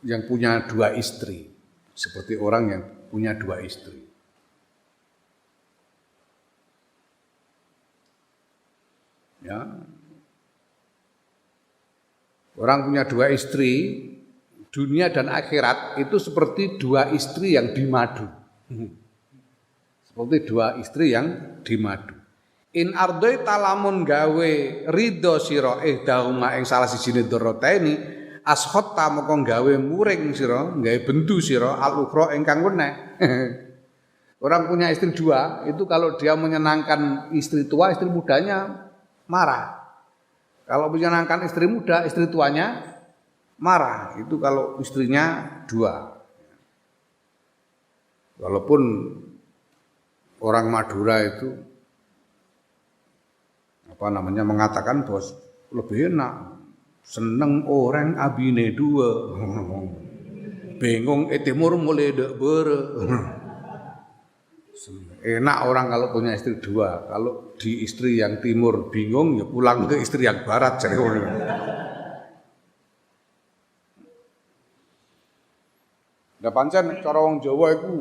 yang punya dua istri, seperti orang yang punya dua istri. Ya. Orang punya dua istri, dunia dan akhirat itu seperti dua istri yang dimadu. Seperti dua istri yang dimadu. In ardoi talamun gawe ridho sira dahuma ing salah sijine dzarrataini ashotta moko gawe muring sira gawe bendu sira al-ukhra ingkang weneh. Orang punya istri dua itu kalau dia menyenangkan istri tua, istri mudanya marah. Kalau menyenangkan istri muda, istri tuanya marah. Itu kalau istrinya dua. Walaupun orang Madura itu mengatakan bos lebih enak seneng orang abine dua bingung timur mulai dek bere Enak orang kalau punya istri dua. Kalau di istri yang timur bingung ya pulang ke istri yang barat jadi ngono. Lah pancen cara wong Jawa iku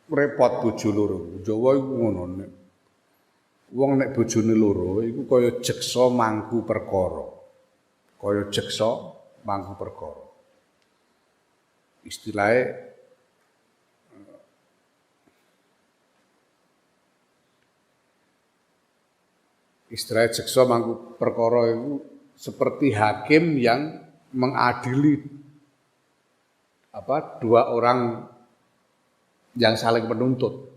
repot bojo loro. Jawa iku ngono nek. Wong nek bojone loro iku kaya jeksa mangku perkara. Kaya jeksa mangku perkara. Istilahnya jeksa mangku perkara itu seperti hakim yang mengadili dua orang yang saling menuntut.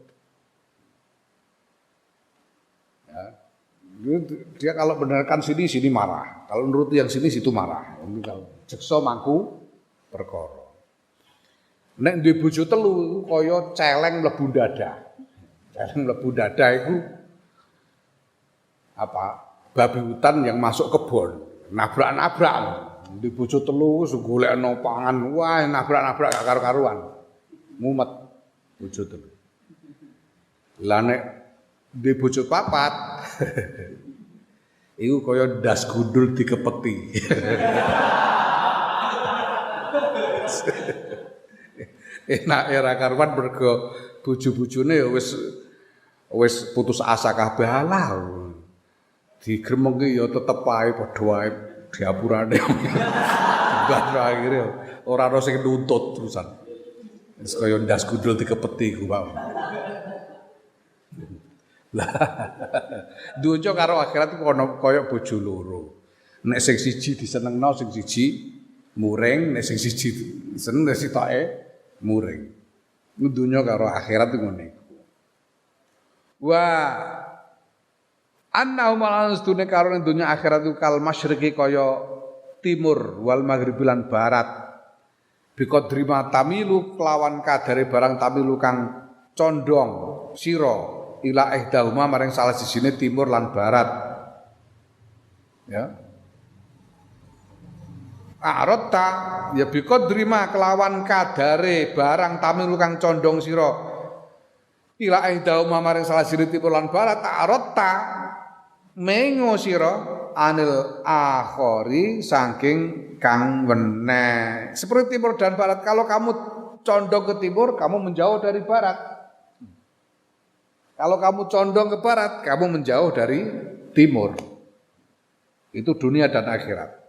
Ya. Dia kalau benarkan sini marah, kalau nuruti yang sini situ marah. Ini kalau jeksa mangku perkara. Nek duwe bojo telu kaya celeng mlebu dada. Celeng mlebu dada iku babi hutan yang masuk kebon, nabrak-nabrak. Di bojo telu wis golekno pangan, wah nabrak-nabrak gak karu-karuan. Mumet bojo telu. Lah nek di bojo papat iku kaya ndas gundul dikepeti. Enak era karuan mergo bojo-bojone ya wis putus asa kabeh alah. Digremengke ya tetep ae padha wae diapurane. Bar akhire ora ono sing nuntut terusan. Wis kaya ndas gundul dikepeti ku, Pak. Lah donya karo akhirat iku ana kaya bojo loro. Nek sing siji disenengno, sing siji muring, nek sing siji seneng nek sitoke muring. Donya karo akhirat iku ngene. Wah annahu malan sedune karo ning donya akhirat iku kal masyriqi kaya timur wal maghribi lan barat. Biqadri tamilu kelawan kadare barang tamilu kang condong sira ila ihdahuma maring salah sijine timur lan barat. Ya. Arata ya biqadri kelawan kadare barang tamilu kang condong sira ila ihdahuma maring salah sijine timur lan barat arata mengo sira anil akhori saking kang weneh. Seperti timur dan barat, kalau kamu condong ke timur, kamu menjauh dari barat. Kalau kamu condong ke barat, kamu menjauh dari timur. Itu dunia dan akhirat.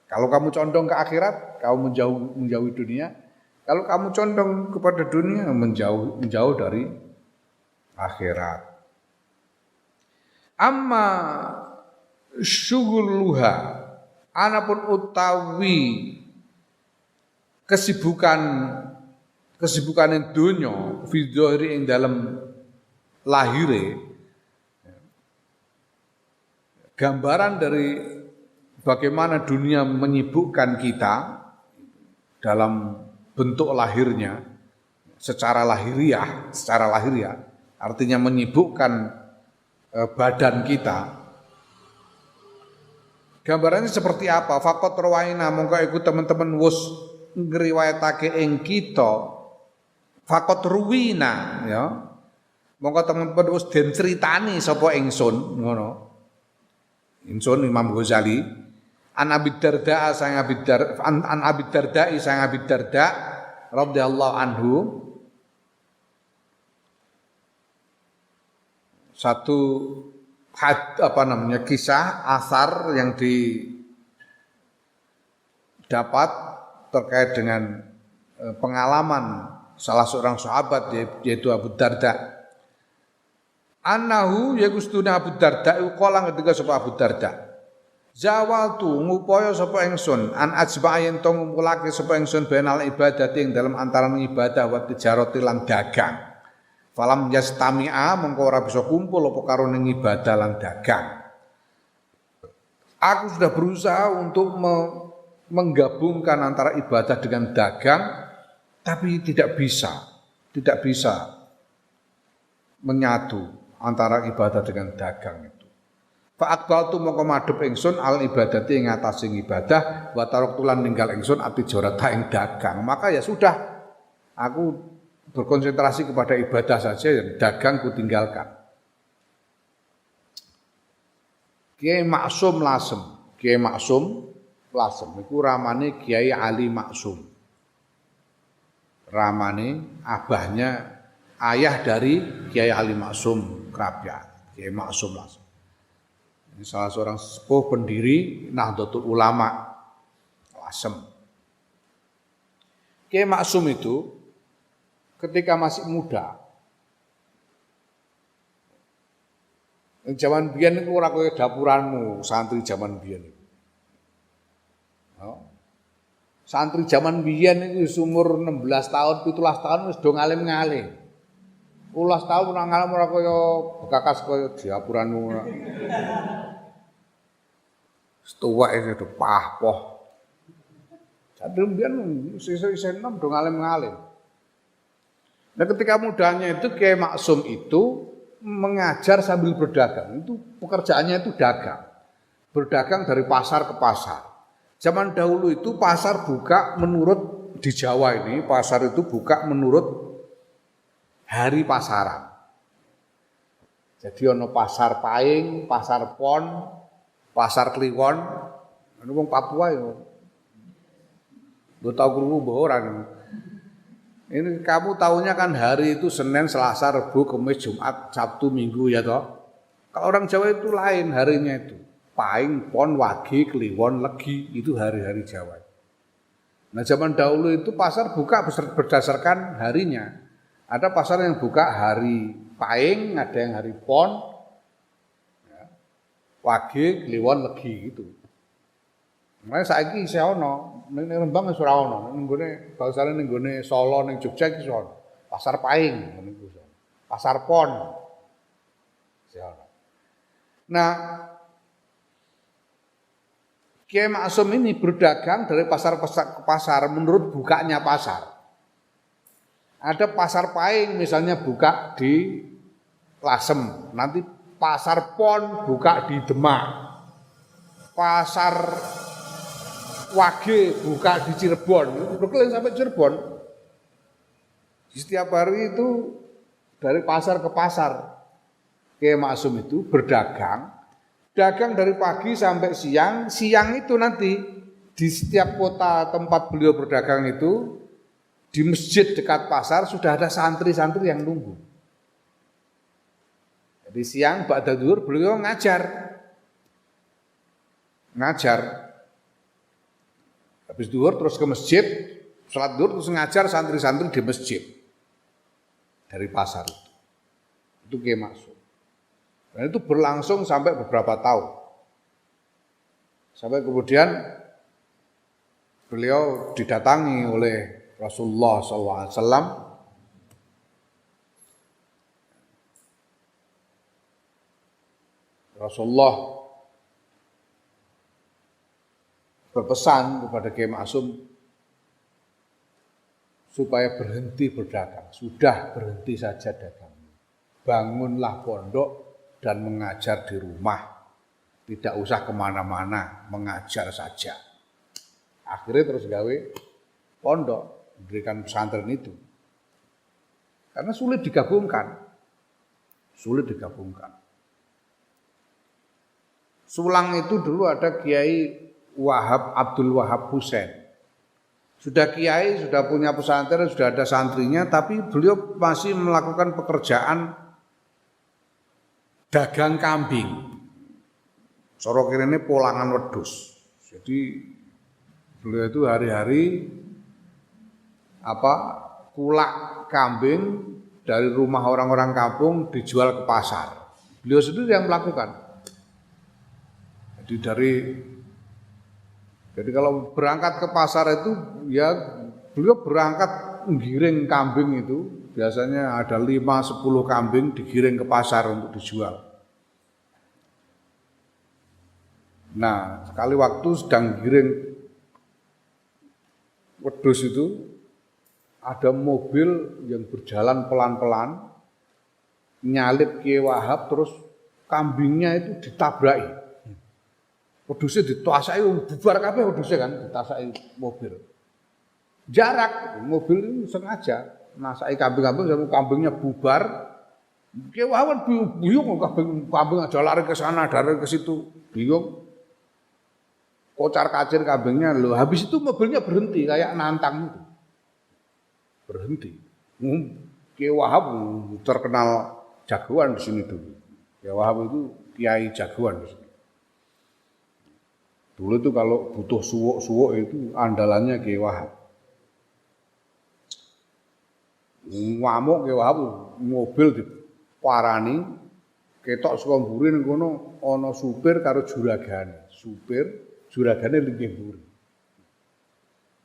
Kalau kamu condong ke akhirat, kamu menjauhi dunia. Kalau kamu condong kepada dunia, menjauh dari akhirat. Amma syughuluha anapun utawi kesibukan donya fi dzahiri ing dalem lahire, gambaran dari bagaimana dunia menyibukkan kita dalam bentuk lahirnya secara lahiriah artinya menyibukkan badan kita. Gambarannya seperti apa? Faqat rawaina mongko iku teman-teman wis ngriwayatake ing kita. Faqat ruwina ya. Mongko teman-teman wis den critani sapa ingsun ngono. Ingsun Imam Ghazali an Abi Darda sang Abi Darda an Abi Darda sang Abi Darda radhiyallahu anhu. Satu kisah asar yang didapat terkait dengan pengalaman salah seorang sahabat yaitu Abu Darda. Annahu yaqustuna Abu Darda qala ketika sapa Abu Darda. Zawaltu ngupaya sapa ingsun an ajba'in to ngumpulake sapa ingsun benal ibadati ing dalam antaraning ibadah wa tijarati lan dagang. Falam yastami'a mengko ora bisa kumpul apa karo ning ibadah lan dagang. Aku sudah berusaha untuk menggabungkan antara ibadah dengan dagang, tapi tidak bisa menyatu antara ibadah dengan dagang itu. Fa aqbaltu mongko madhep ingsun al ibadati ing atase ibadah wa taraktulan ninggal ingsun ati jorata ing dagang. Maka ya sudah aku berkonsentrasi kepada ibadah saja, dagang kutinggalkan. Kiai Maksum Lasem, Kiai Maksum Lasem iku ramane Kiai Ali Maksum. Ramane abahnya ayah dari Kiai Ali Maksum Krapyak, Kiai Maksum Lasem. Ini salah seorang sepuh pendiri Nahdlatul Ulama Lasem. Kiai Maksum itu ketika masih muda, zaman biyen iku ora kaya dapuranmu santri zaman biyen iku. Santri zaman biyen iku umur 16 tahun, 17 tahun wis do ngalim-ngalim. 12 tahun ora ngalim ora kaya bekakas kaya dapuranmu. Tuwek iki do pah-poh. Santri biyen isih enom do ngalim-ngalim. Nah ketika mudanya itu Kiai Maksum itu mengajar sambil berdagang. Itu pekerjaannya itu dagang. Berdagang dari pasar ke pasar. Zaman dahulu itu pasar buka menurut di Jawa ini, pasar itu buka menurut hari pasaran. Jadi ono pasar Paing, pasar Pon, pasar Kliwon. Anu wong Papua ya. Lu tahu krungu mbok ora. Ini kamu tahunya kan hari itu Senin, Selasa, Rabu, Kamis, Jumat, Sabtu, Minggu ya toh. Kalau orang Jawa itu lain harinya itu. Paing, Pon, Wage, Kliwon, Legi itu hari-hari Jawa. Nah zaman dahulu itu pasar buka berdasarkan harinya. Ada pasar yang buka hari Paing, ada yang hari Pon, ya, Wage, Kliwon, Legi gitu. Makanya saiki isih ana, ning Rembang wis ora ana, ning gone bangsane ning gone Solo ning Jogja iki ana. Pasar Paing ngene iku. Pasar Pon. Nah, Kiai Maksum ini berdagang dari pasar ke pasar menurut bukanya pasar. Ada pasar Paing misalnya buka di Lasem, nanti pasar Pon buka di Demak. Pasar Wage buka di Cirebon, berkeliling sampai Cirebon. Setiap hari itu dari pasar ke pasar. Kiai Maksum itu berdagang. Dagang dari pagi sampai siang, siang itu nanti di setiap kota tempat beliau berdagang itu, di masjid dekat pasar sudah ada santri-santri yang nunggu. Jadi siang ba'da zuhur beliau ngajar. Habis zuhur terus ke masjid, salat zuhur terus ngajar santri-santri di masjid. Dari pasar itu. Itu Kiai Maksum. Dan itu berlangsung sampai beberapa tahun. Sampai kemudian beliau didatangi oleh Rasulullah SAW. Rasulullah berpesan kepada Kiai Maksum supaya berhenti berdagang. Sudah berhenti saja dagang. Bangunlah pondok dan mengajar di rumah. Tidak usah kemana-mana, mengajar saja. Akhirnya terus gawe pondok, diberikan pesantren itu. Karena sulit digabungkan. Sulang itu dulu ada Kiai Wahab Abdul Wahab Husain. Sudah kiai, sudah punya pesantren, sudah ada santrinya, tapi beliau masih melakukan pekerjaan dagang kambing. Soro kirene polangan wedhus. Jadi beliau itu hari-hari kulak kambing dari rumah orang-orang kampung dijual ke pasar. Beliau sendiri yang melakukan. Jadi kalau berangkat ke pasar itu ya beliau berangkat menggiring kambing itu. Biasanya ada 5-10 kambing digiring ke pasar untuk dijual. Nah, sekali waktu sedang giring wedhus itu, ada mobil yang berjalan pelan-pelan, nyalip Kiai Wahab, terus kambingnya itu ditabraki. Wedhusnya ditasaki, bubar kabeh wedhusnya kan, ditasaki mobil. Jarak, mobil itu sengaja Nasaki kambing-kambing sampai kambingnya bubar. Kewawan bingung kambing aja lari ke sana, lari ke situ. Bingung. Kocar-kacir kambingnya loh. Habis itu mobilnya berhenti kayak nantang itu. Berhenti. Kiai Wahab terkenal jagoan di sini dulu. Kiai Wahab itu kiai jagoan di sini. Dulu itu kalau butuh suwuk-suwuk itu andalannya Kiai Wahab. Ngamuk Kiai Wahab mobil diparani ketok saka mburi ning kono ana supir karo juragane. Supir juragane linggih mburi.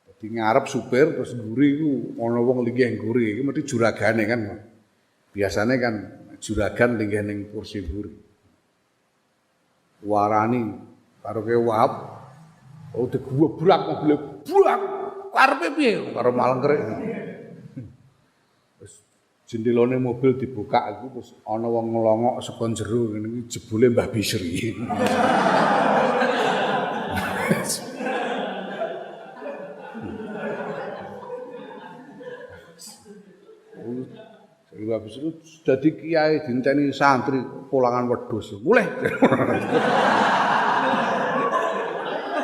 Dadi ngarep supir terus mburi iku ana wong linggih mburi iki mesti juragane kan. Biasane kan juragan linggih ning kursi mburi. Warani karo Kiai Wahab oh digubrak mobil brak karepe piye karo malengkrek. Terus jendelane mobil dibuka iku terus ana wong ngelongok saka jero ngene iki jebule Mbah Bisri. Mbah Bisri dadi kiai dinteni santri pulangan wedhus. Mulih.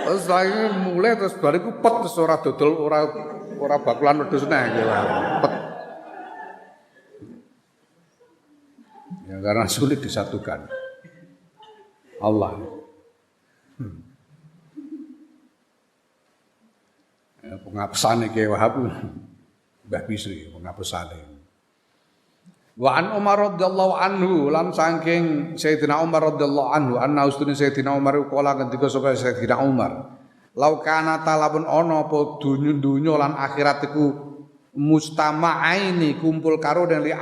Terus lagi mulai terus bariku pet terus ora dodol ora bakulan wedhus neh pet. Ya karena sulit disatukan. Allah. Ya, pengapesane Kiai Wahab Mbah Bisri pengapesane. Wa an Umar radhiyallahu anhu lan saking Sayyidina Umar radhiyallahu anhu anna ustune Sayyidina Umar kala ketika sapa Sayyidina Umar lau kana talabun ana apa dunya lan akhirat iku mustama'aini kumpul karo dan li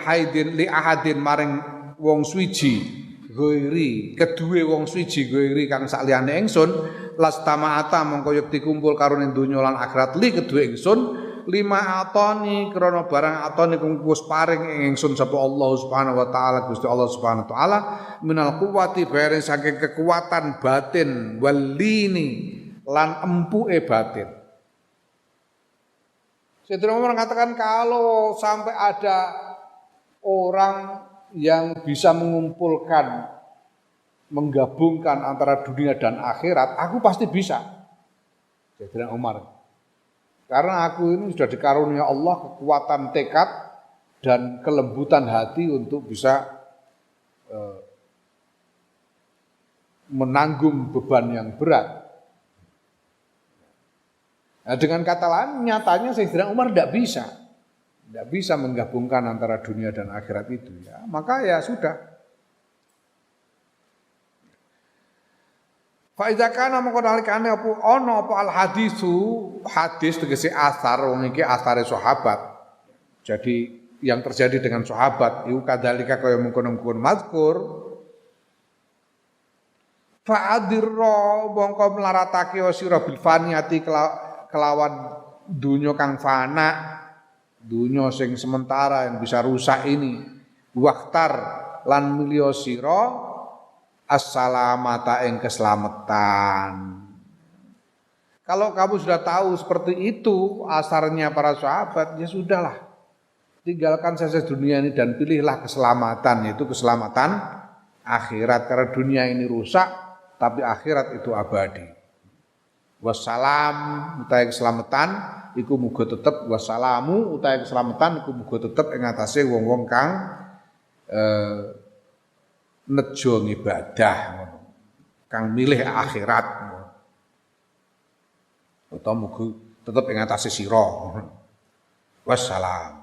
ahadin maring wong swiji ghairi kedue wong swiji ghairi kang sakliyane ingsun lastama'ata mongko yekti kumpul karo ning dunya lan akhirat li kedue ingsun lima atoni krana barang atoni kang wis paring ingsun sapa Allah Subhanahu wa taala Gusti Allah Subhanahu wa taala minal quwwati bareng saking kekuatan batin walini lan empuke batin. Sayyidina Umar mengatakan kalau sampai ada orang yang bisa menggabungkan antara dunia dan akhirat, aku pasti bisa. Sayyidina Umar. Karena aku ini sudah dikarunia Allah kekuatan tekad dan kelembutan hati untuk bisa menanggung beban yang berat. Nah, dengan kata lain, nyatanya Sayyidina Umar tidak bisa menggabungkan antara dunia dan akhirat itu. Ya, maka ya sudah. Fa iza kana mongko nalikane apa ana apa al hadis tegese asar wong iki asare sahabat. Jadi yang terjadi dengan sahabat iku kadzalika kaya mungkon-mungkon mazkur fa adirra mongko mlaratake sira bil faniyati kelawan dunya kang fana, dunya sing sementara yang bisa rusak ini. Waktar lan milya sira as-salamata ing keselamatan. Kalau kamu sudah tahu seperti itu asarnya para sahabat, ya sudahlah. Tinggalkan saja dunia ini dan pilihlah keselamatan, yaitu keselamatan akhirat. Karena dunia ini rusak, tapi akhirat itu abadi. Wassalam utahe keselamatan iku muga tetep wassalamu utahe keselamatan iku muga tetep ing atase wong-wong kang nejo ngibadah kang milih akhirat utawa muga tetep ing atase sira wassalam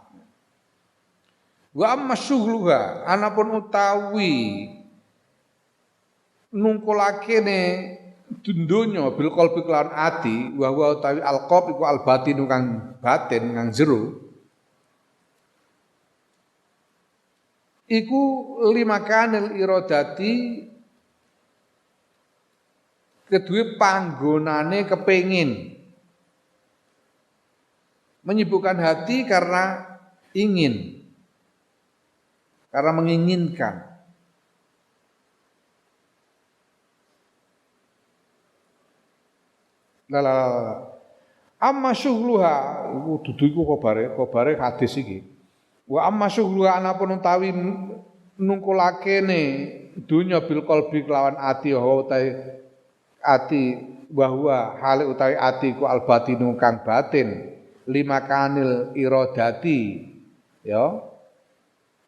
wa amma syughluha anapun utawi nungkulakene dundonya bil qalbi lan ati wa utawi alqab iku albatin kang batin kang jero iku limakanil iradati kedue panggonane kepengin menyibukkan hati karena ingin karena menginginkan amma syughluha iku dudu iku kobare hadis iki Wa amma syughlu anapun utawi nungkulakene dunya bil qalbi kelawan ati wa utawi ati bahwa hale utawi ati ku al batinu kang batin lima kanil iradati ya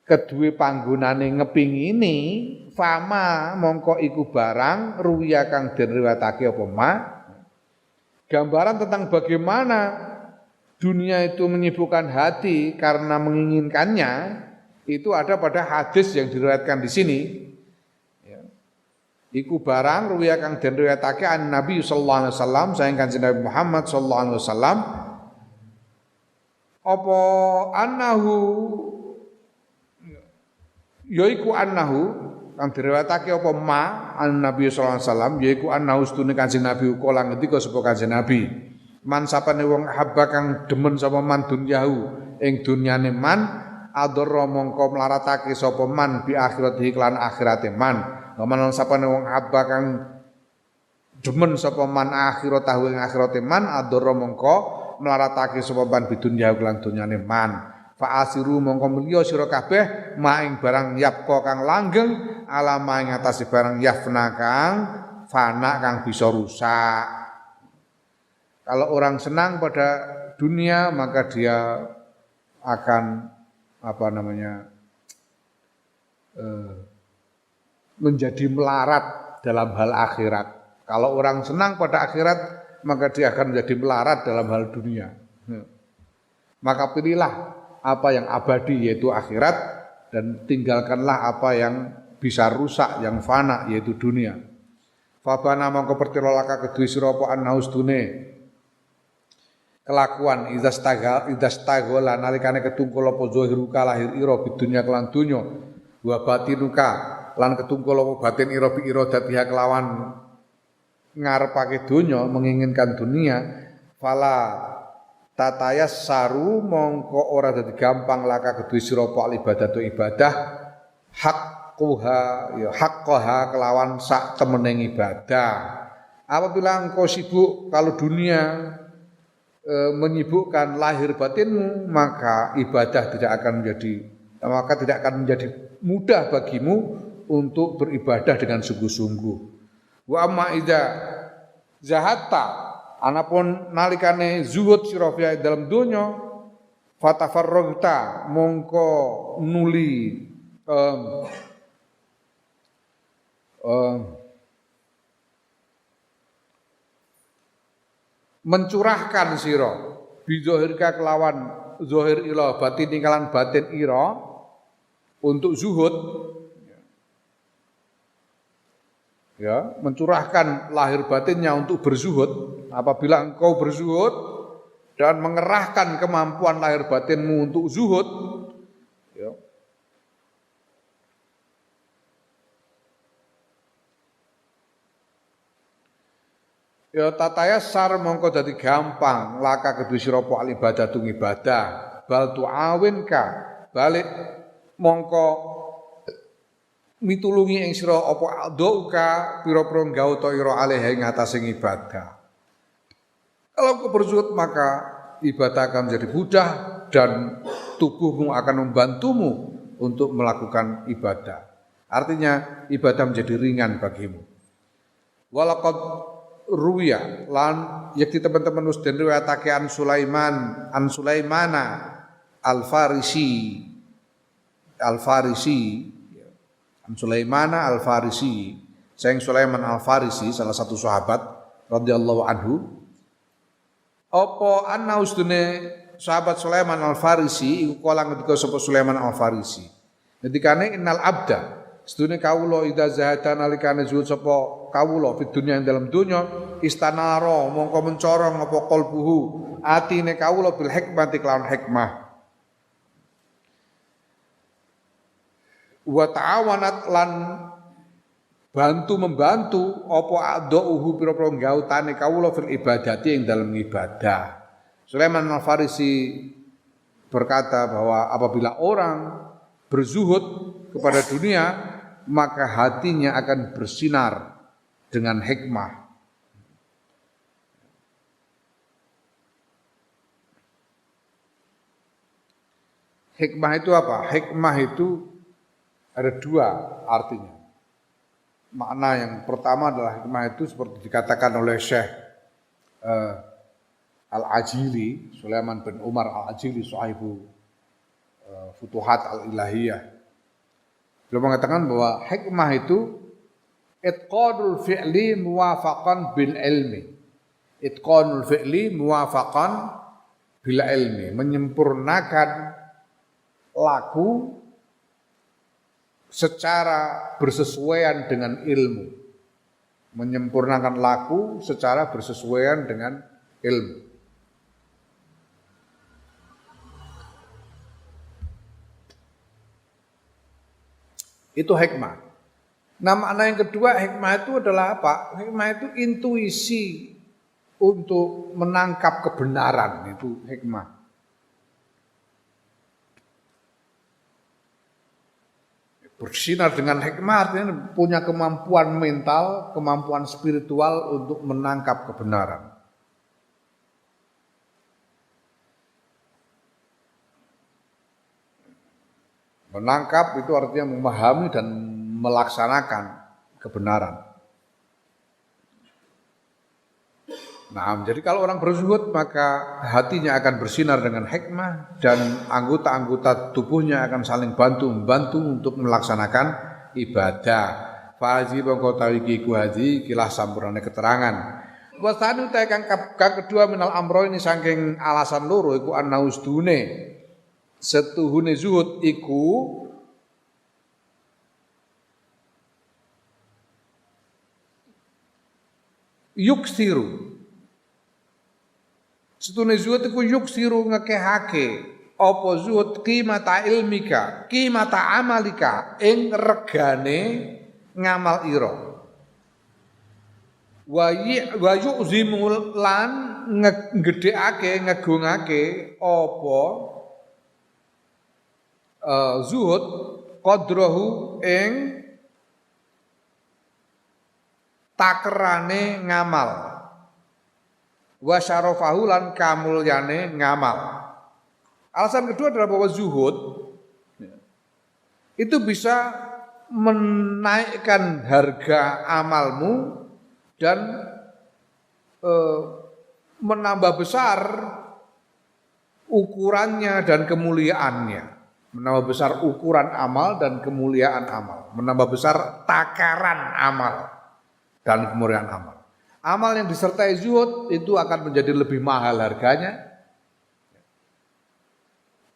kedue panggonane ngepingini fama mongko iku barang ruwiya kang den riwayatake apa ma gambaran tentang bagaimana dunia itu menyibukkan hati karena menginginkannya itu ada pada hadis yang diriwayatkan di sini. Ya. Iku barang ruwiya kang den riwayatake an Nabi sallallahu alaihi wasallam saking Kanjeng Nabi Muhammad sallallahu alaihi wasallam apa annahu yaiku annahu kang diriwayatake apa ma an Nabi sallallahu alaihi wasallam yaiku annahu stune Kanjeng Nabi kala ngendika sapa Kanjeng Nabi man sapane wong habba kang demen sapa man dunyahu ing dunyane man adara mongko mlaratake sapa man bi akhirati lan akhirate man man sapane wong habba kang demen sapa man akhiratahu ing akhirate man adara mongko mlaratake sapa man bi dunyahu lan dunyane man fa asiru mongko mulya sira kabeh maing barang yapka kang langgeng alama ing atase barang yafna kang fana kang bisa rusak. Kalau orang senang pada dunia maka dia akan menjadi melarat dalam hal akhirat. Kalau orang senang pada akhirat maka dia akan menjadi melarat dalam hal dunia. Maka pilihlah apa yang abadi yaitu akhirat dan tinggalkanlah apa yang bisa rusak yang fana yaitu dunia. Fabana mongko pertira laka kedue sira apa annaustune kelakuan idastaghala nalikane ketungkul apa zahiruka lahir ira bidunya kelan dunya wa batinuka lan ketungkul apa batin ira bi iradatiha kelawan ngarepake dunya menginginkan dunia fala tatayas saru mongko ora dadi gampang laka kedue sira apa ibadatu ibadah haqquha ya haqqaha kelawan sak temening ibadah apabila engkau sibuk kalau dunia menyibukkan lahir batinmu maka ibadah tidak akan menjadi mudah bagimu untuk beribadah dengan sungguh-sungguh. Wa amma idza zahatta anapun nalikane zuhud sira dalam donya fatafarragta mongko nuli mencurahkan sira bizohirka kelawan zohir ila batin tinggalan batin ira untuk zuhud ya mencurahkan lahir batinnya untuk berzuhud apabila engkau berzuhud dan mengerahkan kemampuan lahir batinmu untuk zuhud ya ya tatayasar mongko dadi gampang laka kedue sira apa ibadatu ibadah bal tuawinka balik mongko mitulungi ing sira apa doka pira-pira gauta ira alih ing atase ibadah kalau kau berzuhud maka ibadah akan menjadi mudah dan tubuhmu akan membantumu untuk melakukan ibadah artinya ibadah menjadi ringan bagimu walaqad ruya lan yakti teman-teman wis den riwayatake an Sulaimana al-Farisi an Sulaimana al-Farisi sayang Sulaiman al-Farisi salah satu sahabat radhiyallahu anhu apa anna ustune sahabat Sulaiman al-Farisi iku kala ngendika sapa Sulaiman al-Farisi ngendikane innal abda sedune kawula idza zahada nalikane zuhud sapa kawula fid dunya ing dalam dunya istanara mongko mencorong apa qalbuhu atine kawula bil hikmati kelawan hikmah wa ta'awanat lan membantu apa adauhu pira-pira gautane kawula fil ibadati ing dalam ibadah Sulaiman al-Farisi berkata bahwa apabila orang berzuhud kepada dunia maka hatinya akan bersinar dengan hikmah. Hikmah itu apa? Hikmah itu ada dua artinya. Makna yang pertama adalah hikmah itu seperti dikatakan oleh Syekh Al-Ajili, Sulaiman bin Umar Al-Ajili, sahibu Futuhat Al-Ilahiyah. Beliau mengatakan bahwa hikmah itu itqanul fi'li muwafaqan bil ilmi. Itqanul fi'li muwafaqan bil ilmi, menyempurnakan laku secara bersesuaian dengan ilmu. Menyempurnakan laku secara bersesuaian dengan ilmu. Itu hikmah. Nah, makna yang kedua hikmah itu adalah apa? Hikmah itu intuisi untuk menangkap kebenaran, itu hikmah. Bersinar dengan hikmah artinya punya kemampuan mental, kemampuan spiritual untuk menangkap kebenaran. Menangkap itu artinya memahami dan melaksanakan kebenaran. Nah, jadi kalau orang berzuhud maka hatinya akan bersinar dengan hikmah dan anggota-anggota tubuhnya akan saling bantu-membantu untuk melaksanakan ibadah. Fazi bangko tawiki ku haji kilah sampurane keterangan. Wasanu ta kang kedua minal amro ini saking alasan loro iku anaustune. Setuhune zuhud iku yuksiru. Setuhune zuhud iku yuksiru ngekehake apa zuhud qimata ilmika, qimata amalika ing regane ngamal ira. Wa yu'zimul lan ngedhekake ngegungake apa zuhud qadrahu ing takerane ngamal wa syarafahu lan kamulyane ngamal. Alasan kedua adalah bahwa zuhud itu bisa menaikkan harga amalmu dan menambah besar ukurannya dan kemuliaannya. Menambah besar ukuran amal dan kemuliaan amal. Menambah besar takaran amal dan kemuliaan amal. Amal yang disertai zuhud itu akan menjadi lebih mahal harganya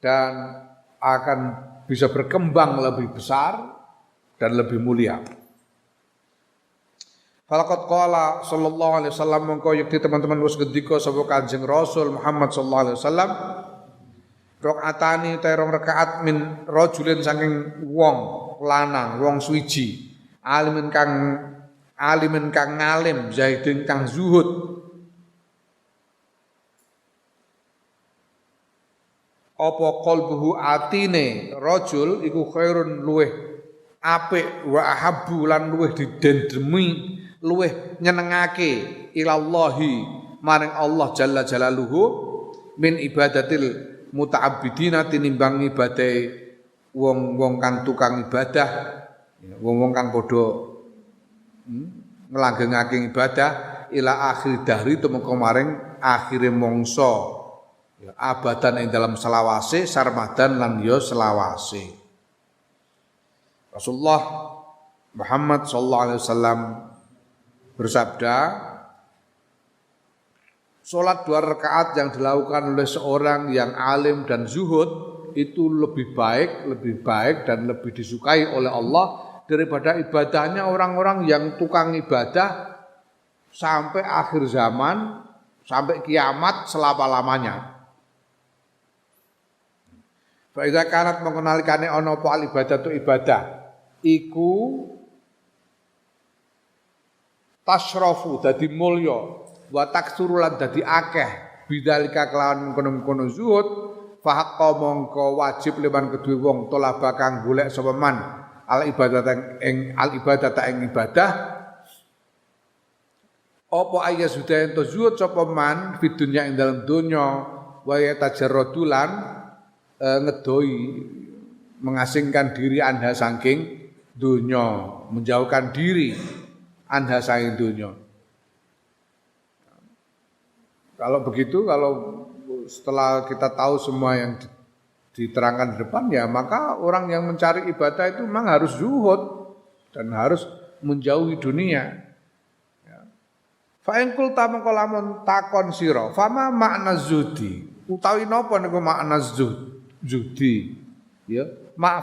dan akan bisa berkembang lebih besar dan lebih mulia. Falaqad qala sallallahu alaihi wasallam mongko yekti teman-teman wis ngendika sapa Kanjeng Rasul Muhammad sallallahu alaihi wasallam rakaatani terong rakaat min rajulin saking wong lanang wong suwiji alimin kang ngalim zaidin kang zuhud apa qalbuhu atine rajul iku khairun luweh apik wa ahabbu lan luweh didendemi luweh nyenengake ilallahi maring Allah jalla jalaluhu min ibadatil muta'abbidina tinimbang ibadah wong-wong kang tukang ibadah, wong-wong kang padha nglanggengake ibadah ila akhir dahri tumeka maring akhire mangsa abadan ing dalam selawase sarmadan lan ya selawase. Rasulullah Muhammad sallallahu alaihi wasallam bersabda, sholat 2 rakaat yang dilakukan oleh seorang yang alim dan zuhud itu lebih baik dan lebih disukai oleh Allah daripada ibadahnya orang-orang yang tukang ibadah sampai akhir zaman, sampai kiamat selama-lamanya. Fa idza kanat mengenalikane ana apa al ibadatu ibadah iku tasrafu dadi mulya wa taksuru lan dadi akeh bidzalika kelawan mengkono-mengkono zuhud fa haqqa mongko wajib liman kedue wong tolaba kang golek sapa man al ibadah ing ibadah apa ayya sudah ento zuhud sapa man fi dunya ing dalam donya wa yatajarradulan ngedoi mengasingkan diri Anda saking dunya, menjauhkan diri Anda saking dunya. Kalau begitu, kalau setelah kita tahu semua yang diterangkan di depan ya, maka orang yang mencari ibadah itu memang harus zuhud dan harus menjauhi dunia. Fa in qulta mangko lamun takon sira, fama makna zuhdi? Utawi napa niku makna zuhdi? Ya,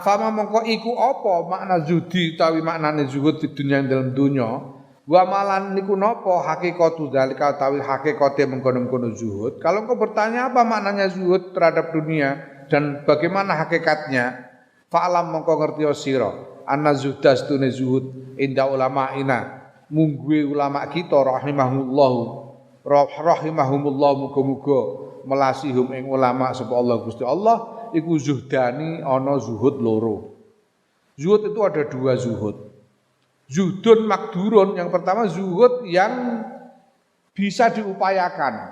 fama mangko iku apa makna zuhdi utawi maknane zuhud di dunia dalam dunya? Wa malan niku napa hakikatu zalika utawi hakikate mengkono-mengkono zuhud? Kalau engkau bertanya apa maknanya zuhud terhadap dunia dan bagaimana hakikatnya? Fa'lam mangko ngerti sira, anna zuhdastune zuhud inda ulama ina. Mungguwe ulama kita rahimahumullah muga-muga melasihum ing ulama sapa Allah Gusti Allah iku zuhdani ana zuhud loro. Zuhud itu ada dua zuhud. Zuhdun makdurun, yang pertama zuhud yang bisa diupayakan.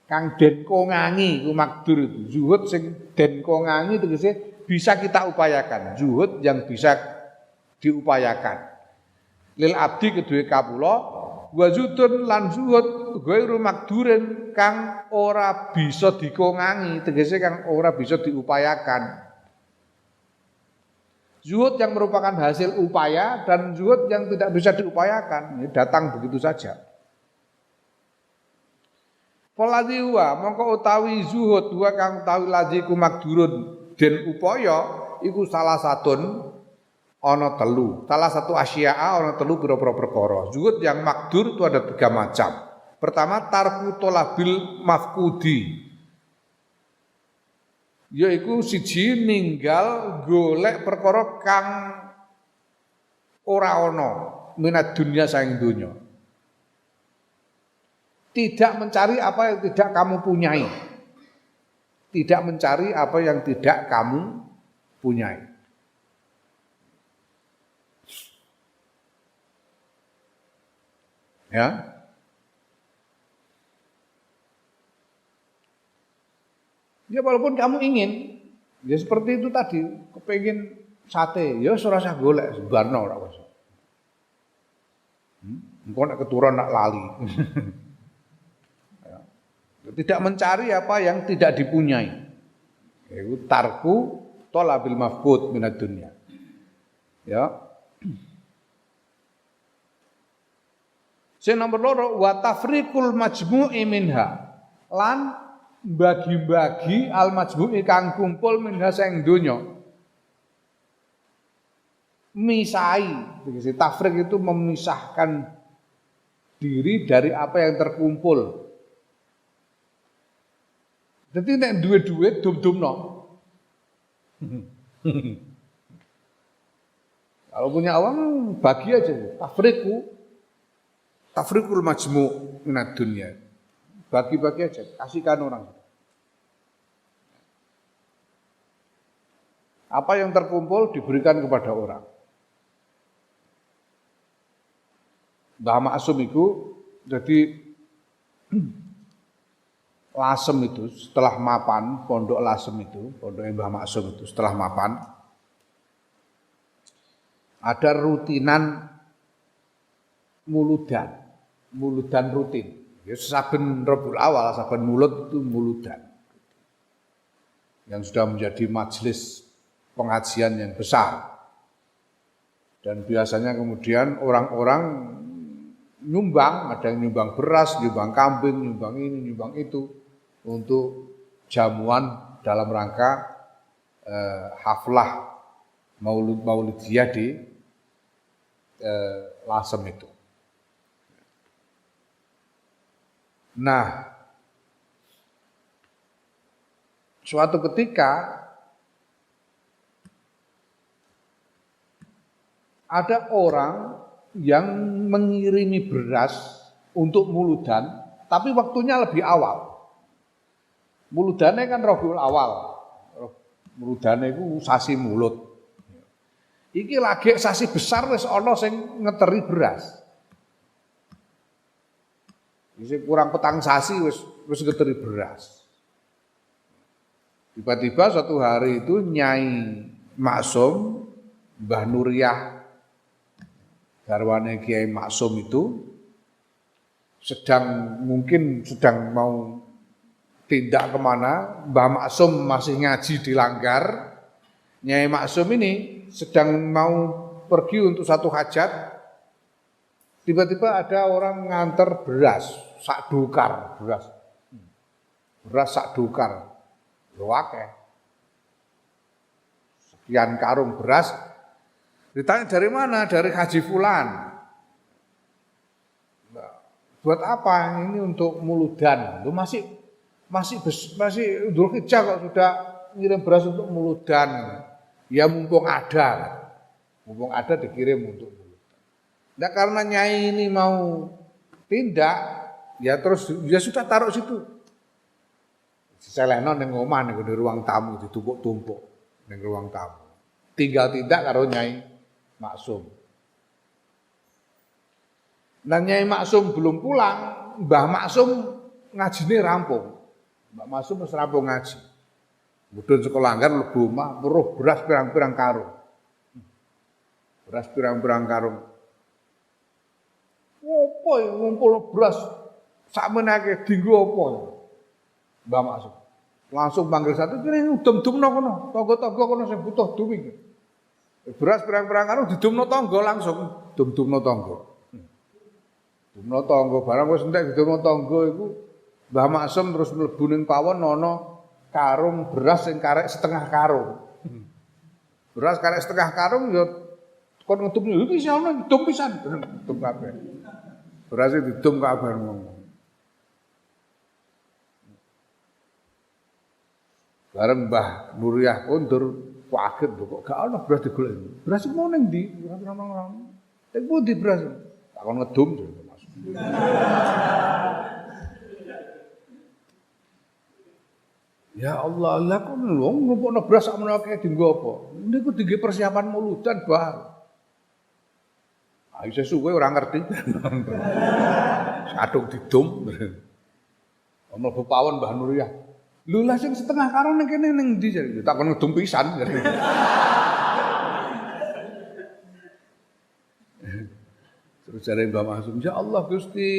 Kang den kongangi ku makdur itu. Zuhud sing den kongangi tegese bisa kita upayakan. Zuhud yang bisa diupayakan. Lil abdi kedue kawula wa zuhdun lan zuhud ghairu makdurin kang ora bisa dikongangi, tegese kang ora bisa diupayakan. Zuhud yang merupakan hasil upaya dan zuhud yang tidak bisa diupayakan, ini datang begitu saja. Faladhi wa mongko utawi zuhud wa kang utawi ladziku makdurun den upaya iku salah satun ana telu. Salah satu asya'a ana telu pira-pira perkara. Zuhud yang makdur itu ada 3 macam. Pertama tarku tolabil mafkudi. Yaiku siji ninggal golek perkara kang ora ana minat dunia saing dunya. Tidak mencari apa yang tidak kamu punyai. Tidak mencari apa yang tidak kamu punyai. Ya. Ya walaupun kamu ingin, ya seperti itu tadi, kepengin sate, ya ora usah golek, sebarno ora usah. Engko nek keturun nak lali. Ya. Tidak mencari apa yang tidak dipunyai. Itu tarku talabil mafqud minad dunya. Ya. Sing nomor loro wa tafriqul majmu'i minha lan bagi-bagi al majmu'i kang kumpul minha sing donya. Misai, begitu tafriq itu memisahkan diri dari apa yang terkumpul. Jadi nek duwe-duwe dum-dumno. Kalau punya uang bagi aja, tafriqul majmu' minad dunya. Bagi-bagi aja, kasihkan orang. Apa yang terkumpul diberikan kepada orang. Mbah Maksum itu jadi Lasem itu setelah mapan, pondok Lasem itu, pondok Mbah Maksum itu setelah mapan ada rutinan muludan rutin. Ya saben Rabiul Awal, saben mulud itu muludan. Yang sudah menjadi majelis pengajian yang besar. Dan biasanya kemudian orang-orang nyumbang, ada yang nyumbang beras, nyumbang kambing, nyumbang ini, nyumbang itu untuk jamuan dalam rangka haflah Maulidiyah di Lasem itu. Nah, suatu ketika ada orang yang mengirimi beras untuk muludan, tapi waktunya lebih awal. Muludannya kan Rabiul Awal, muludannya itu sasi mulut. Iki lagi sasi besar wis ana sing ngeteri beras. Iki kurang petang sasi wis ngeteri beras. Tiba-tiba suatu hari itu Nyai Maksum, Mbah Nuriyah, garwane Kiai Maksum itu mungkin sedang mau tindak kemana, Mbah Maksum masih ngaji di Langgar, Nyai Maksum ini sedang mau pergi untuk satu hajat, tiba-tiba ada orang nganter beras, sak dukar beras sak dukar, akeh. Sekian karung beras, ditanya dari mana? Dari Haji Fulan. Buat apa? Ini untuk muludan. Itu masih Dzulhijjah kok sudah ngirim beras untuk muludan. Ya mumpung ada dikirim untuk muludan. Nah karena Nyai ini mau tindak, ya terus ya sudah taruh situ. Selehno ning omah ning ruang tamu ditumpuk-tumpuk ning ruang tamu. Tinggal tindak karo Nyai Maksum. Nah Nyai Maksum belum pulang, Mbah Maksum ngajine rampung. Mbah Maksum wis rampung ngaji. Mudhun sekolah Langgar mlebu omah, weruh beras pirang-pirang karung. Beras pirang-pirang karung. Opo ya ngumpul beras sakmenake dienggo apa ya? Mbah Maksum. Langsung panggil satu, "Kene udum-dumno kono, tangga-tangga kono sing butuh duwing." Beras pirang-pirang karung didumno tangga langsung, dum-dumno tangga. Dumno tangga barang wis entek didumno tangga iku Mbah Maksum terus mlebu ning pawon ana karung beras sing karek setengah karung. Beras karek setengah karung ya kon ngedum iki sing ana didum pisan, didum kabeh. Berase didum kabeh ngono. Bareng Mbah Nuriyah kondur kaget kok gak ana beras digoleki. Beras mau ning ndi? Ning pundi beras? Takon ngedum. Ya Allah, lah kok ngumpulno beras sak menawa akeh dienggo apa? Niku dienggo persiapan muludan, Bah. Ayo sesuwe ora ngerti. Aduk didum. Ono pawon Mbah Nuriyah. Lho lah sing setengah karung ning kene ning ndi jare? Tak kon ngedum pisan. Terus jare Mbah Maksum, "Ya Allah Gusti."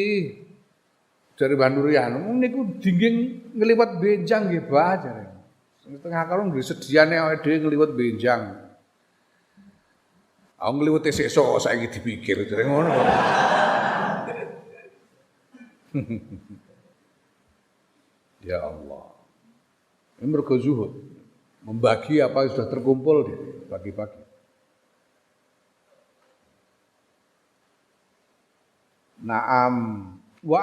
Jare Mbah Nuriyah, "Niku dingging ngliwat benjang nggih, Bah," jare. Sing setengah karung nggih sediane awake dhewe ngliwat benjang. Aku ngliwate sesuk saiki dipikir jare ngono kok. Ya Allah. Ini mergo zuhud. Membagi apa yang sudah terkumpul bagi-bagi. Naam wa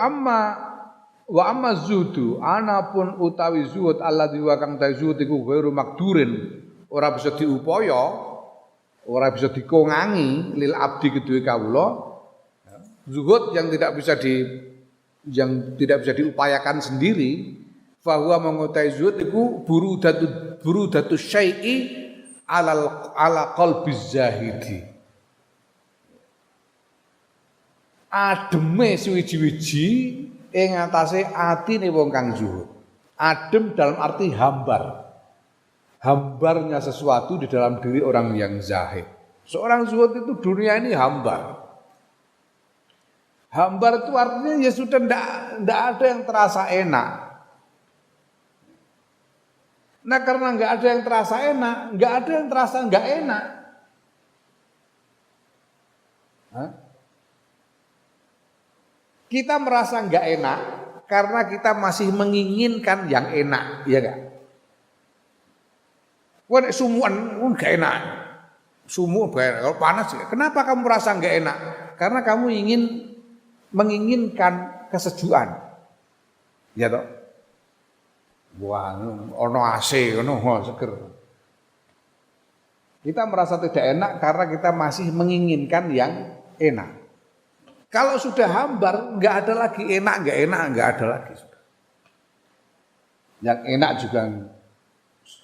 amma zuhdu anapun utawi zuhud alladzi wa kang ta zuhud iku ghairu makdurin, ora bisa diupaya, ora bisa dikongangi lil abdi kedue kawula. Zuhud yang tidak bisa diupayakan sendiri, fahuwa mengutai zuhud iku burudatu syai'i ala qalbiz zahidi. Ademe suwiji-wiji ing atase atine wong kang zuhud. Adem dalam arti hambar. Hambarnya sesuatu di dalam diri orang yang zahid. Seorang zuhud itu dunia ini hambar. Hambar itu artinya ya sudah ndak ada yang terasa enak. Nah karena nggak ada yang terasa enak, nggak ada yang terasa nggak enak. Hah? Kita merasa nggak enak karena kita masih menginginkan yang enak, ya nggak? Wah, sumuan nggak enak, kalau panas. Kenapa kamu merasa nggak enak? Karena kamu menginginkan kesejukan, ya toh? Wah, ono AC, ono seger. Kita merasa tidak enak karena kita masih menginginkan yang enak. Kalau sudah hambar, nggak ada lagi enak, nggak ada lagi. Yang enak juga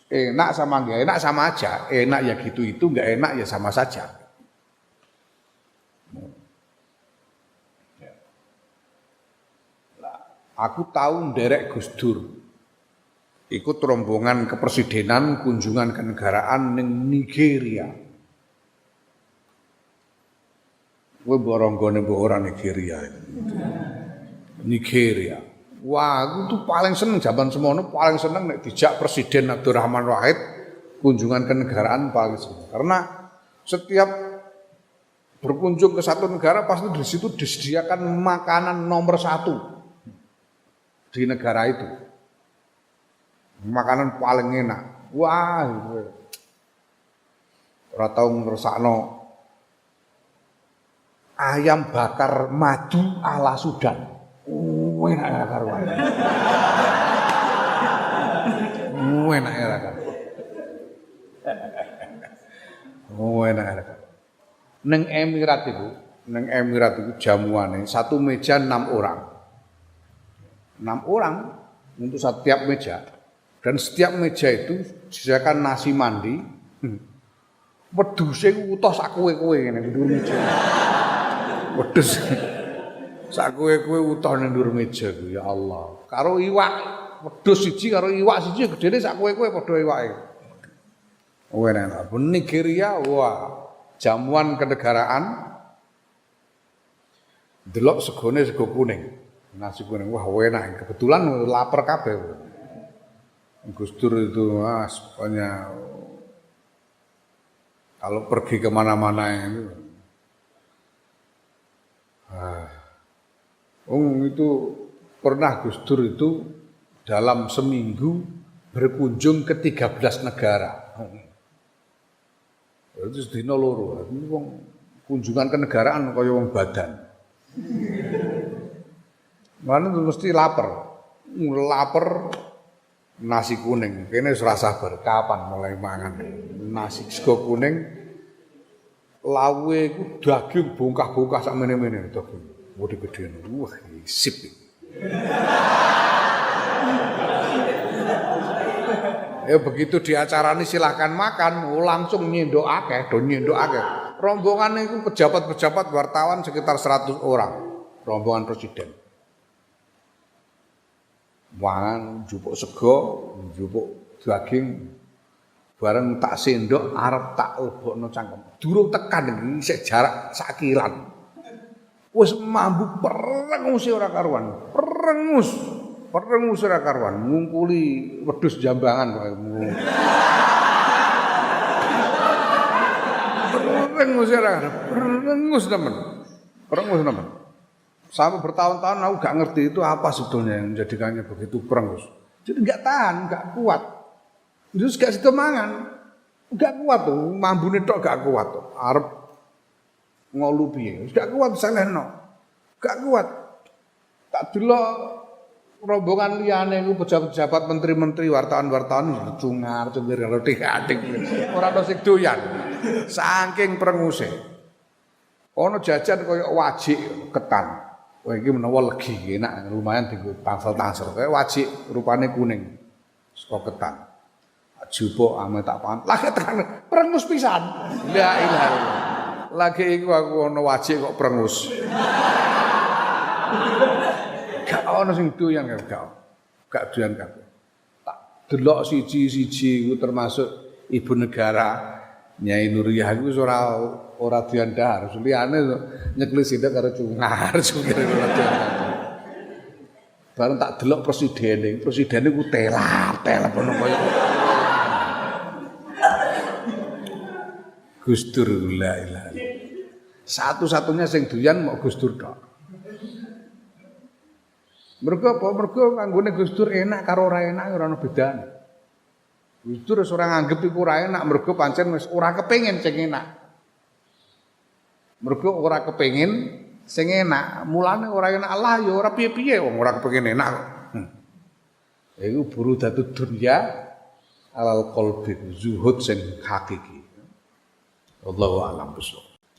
enak sama nggak enak sama aja. Enak ya gitu itu, nggak enak ya sama saja. Aku tahu nderek Gus Dur. ikut rombongan kepresidenan kunjungan kenegaraan ning Nigeria. Kowe boronggone mbok ora Nigeria. Nigeria. Wah, aku tuh paling seneng zaman semono, paling seneng nek dijak Presiden Abdurrahman Wahid kunjungan kenegaraan paling seneng. Karena setiap berkunjung ke satu negara pasti di situ disediakan makanan nomor 1 di negara itu. Makanan paling enak. Wah, ora tau ngrasakno ayam bakar madu ala Sudan. Enak ya karuan. Enak ya karuan. Enak ya karuan. Neng Emirat itu jamuane satu meja 6 orang. 6 orang untuk setiap meja. Dan setiap meja itu disediakan nasi mandi. Wedhuse utuh sak kowe-kowe ngene ndur meja. Wedhus sak kowe-kowe utuh nang ndur meja ku ya Allah. Karo iwak wedhus siji karo iwak siji gedene sak kowe-kowe padha iwake. Enak. Nigeria wah, jamuan kenegaraan delok segone sego kuning. Nasi kuning wah enak. Kebetulan lapar kabeh. Gus Dur itu pokoknya kalau pergi kemana-mana itu itu pernah Gus Dur itu dalam seminggu berkunjung ke 13 negara. Itu sedina loro. Wong kunjungan kenegaraan kaya wong badan. Mana mesti lapar. Lapar nasi kuning. Kene wis ora sabar kapan mulai mangan. Nasi sego kuning lawe iku daging bongkah-bongkah sak mene-mene daging. Gede-gedene. Wah, sip. Ya begitu diacarani silahkan makan, langsung nyendok akeh. Rombongan itu pejabat-pejabat wartawan sekitar 100 orang. Rombongan presiden. Mangan njupuk sego, njupuk daging. Bareng tak sendok arep tak lebokno cangkem. Durung tekan iki isih jarak sak kilan. Wis mambu perengus ora karuan. Perengus ora karuan, ngungkuli wedhus jambangan kok. Perengus temen. Sampai bertahun-tahun aku gak ngerti itu apa sebetulnya yang menjadikannya begitu perengus. Jadi gak tahan, gak kuat. Terus gak situ mangan. Gak kuat tuh, mambune tok gak kuat tuh. Arep ngolu piye. Gak kuat selehno. Gak kuat. Tak delok rombongan liyane iku pejabat-pejabat menteri-menteri wartawan-wartawan cungar cengir karo tik-atik. Ora ono sing doyan. Saking prenguse. Ono jajan kaya wajik ketan. Wah iki menawa legi enak lumayan dienggo tangsel-tangsel. Kaya wajik rupane kuning. Saka ketan. Jupuk ame tak pangan. Lagi tekan prengus pisan. La ilaha illallah. Lagi iku aku ono wajik kok prengus. Gak ono sing doyan gak doyan kabeh. Tak delok siji-siji iku termasuk ibu negara Nyai Nuriyah iku ora doyan dahar. Liyane nyekli sithik karo cungar ora doyan. Bareng tak delok presiden ku telat ono kaya Gus Dur la ilaha. Satu-satunya sing doyan mok Gus Dur tok. Mergo apa? Mergo kanggone Gus Dur enak karo ora enak ora ono bedane. Gus Dur wis ora nganggep iku ora enak mergo pancen wis ora kepengin sing enak. Mergo ora kepengin sing enak, mulane ora enak Allah ya ora piye-piye wong ora kepengin enak kok. Iku burudatud dunya alal qalbi zuhud sing hakiki. Wallahu a'lam bishawab.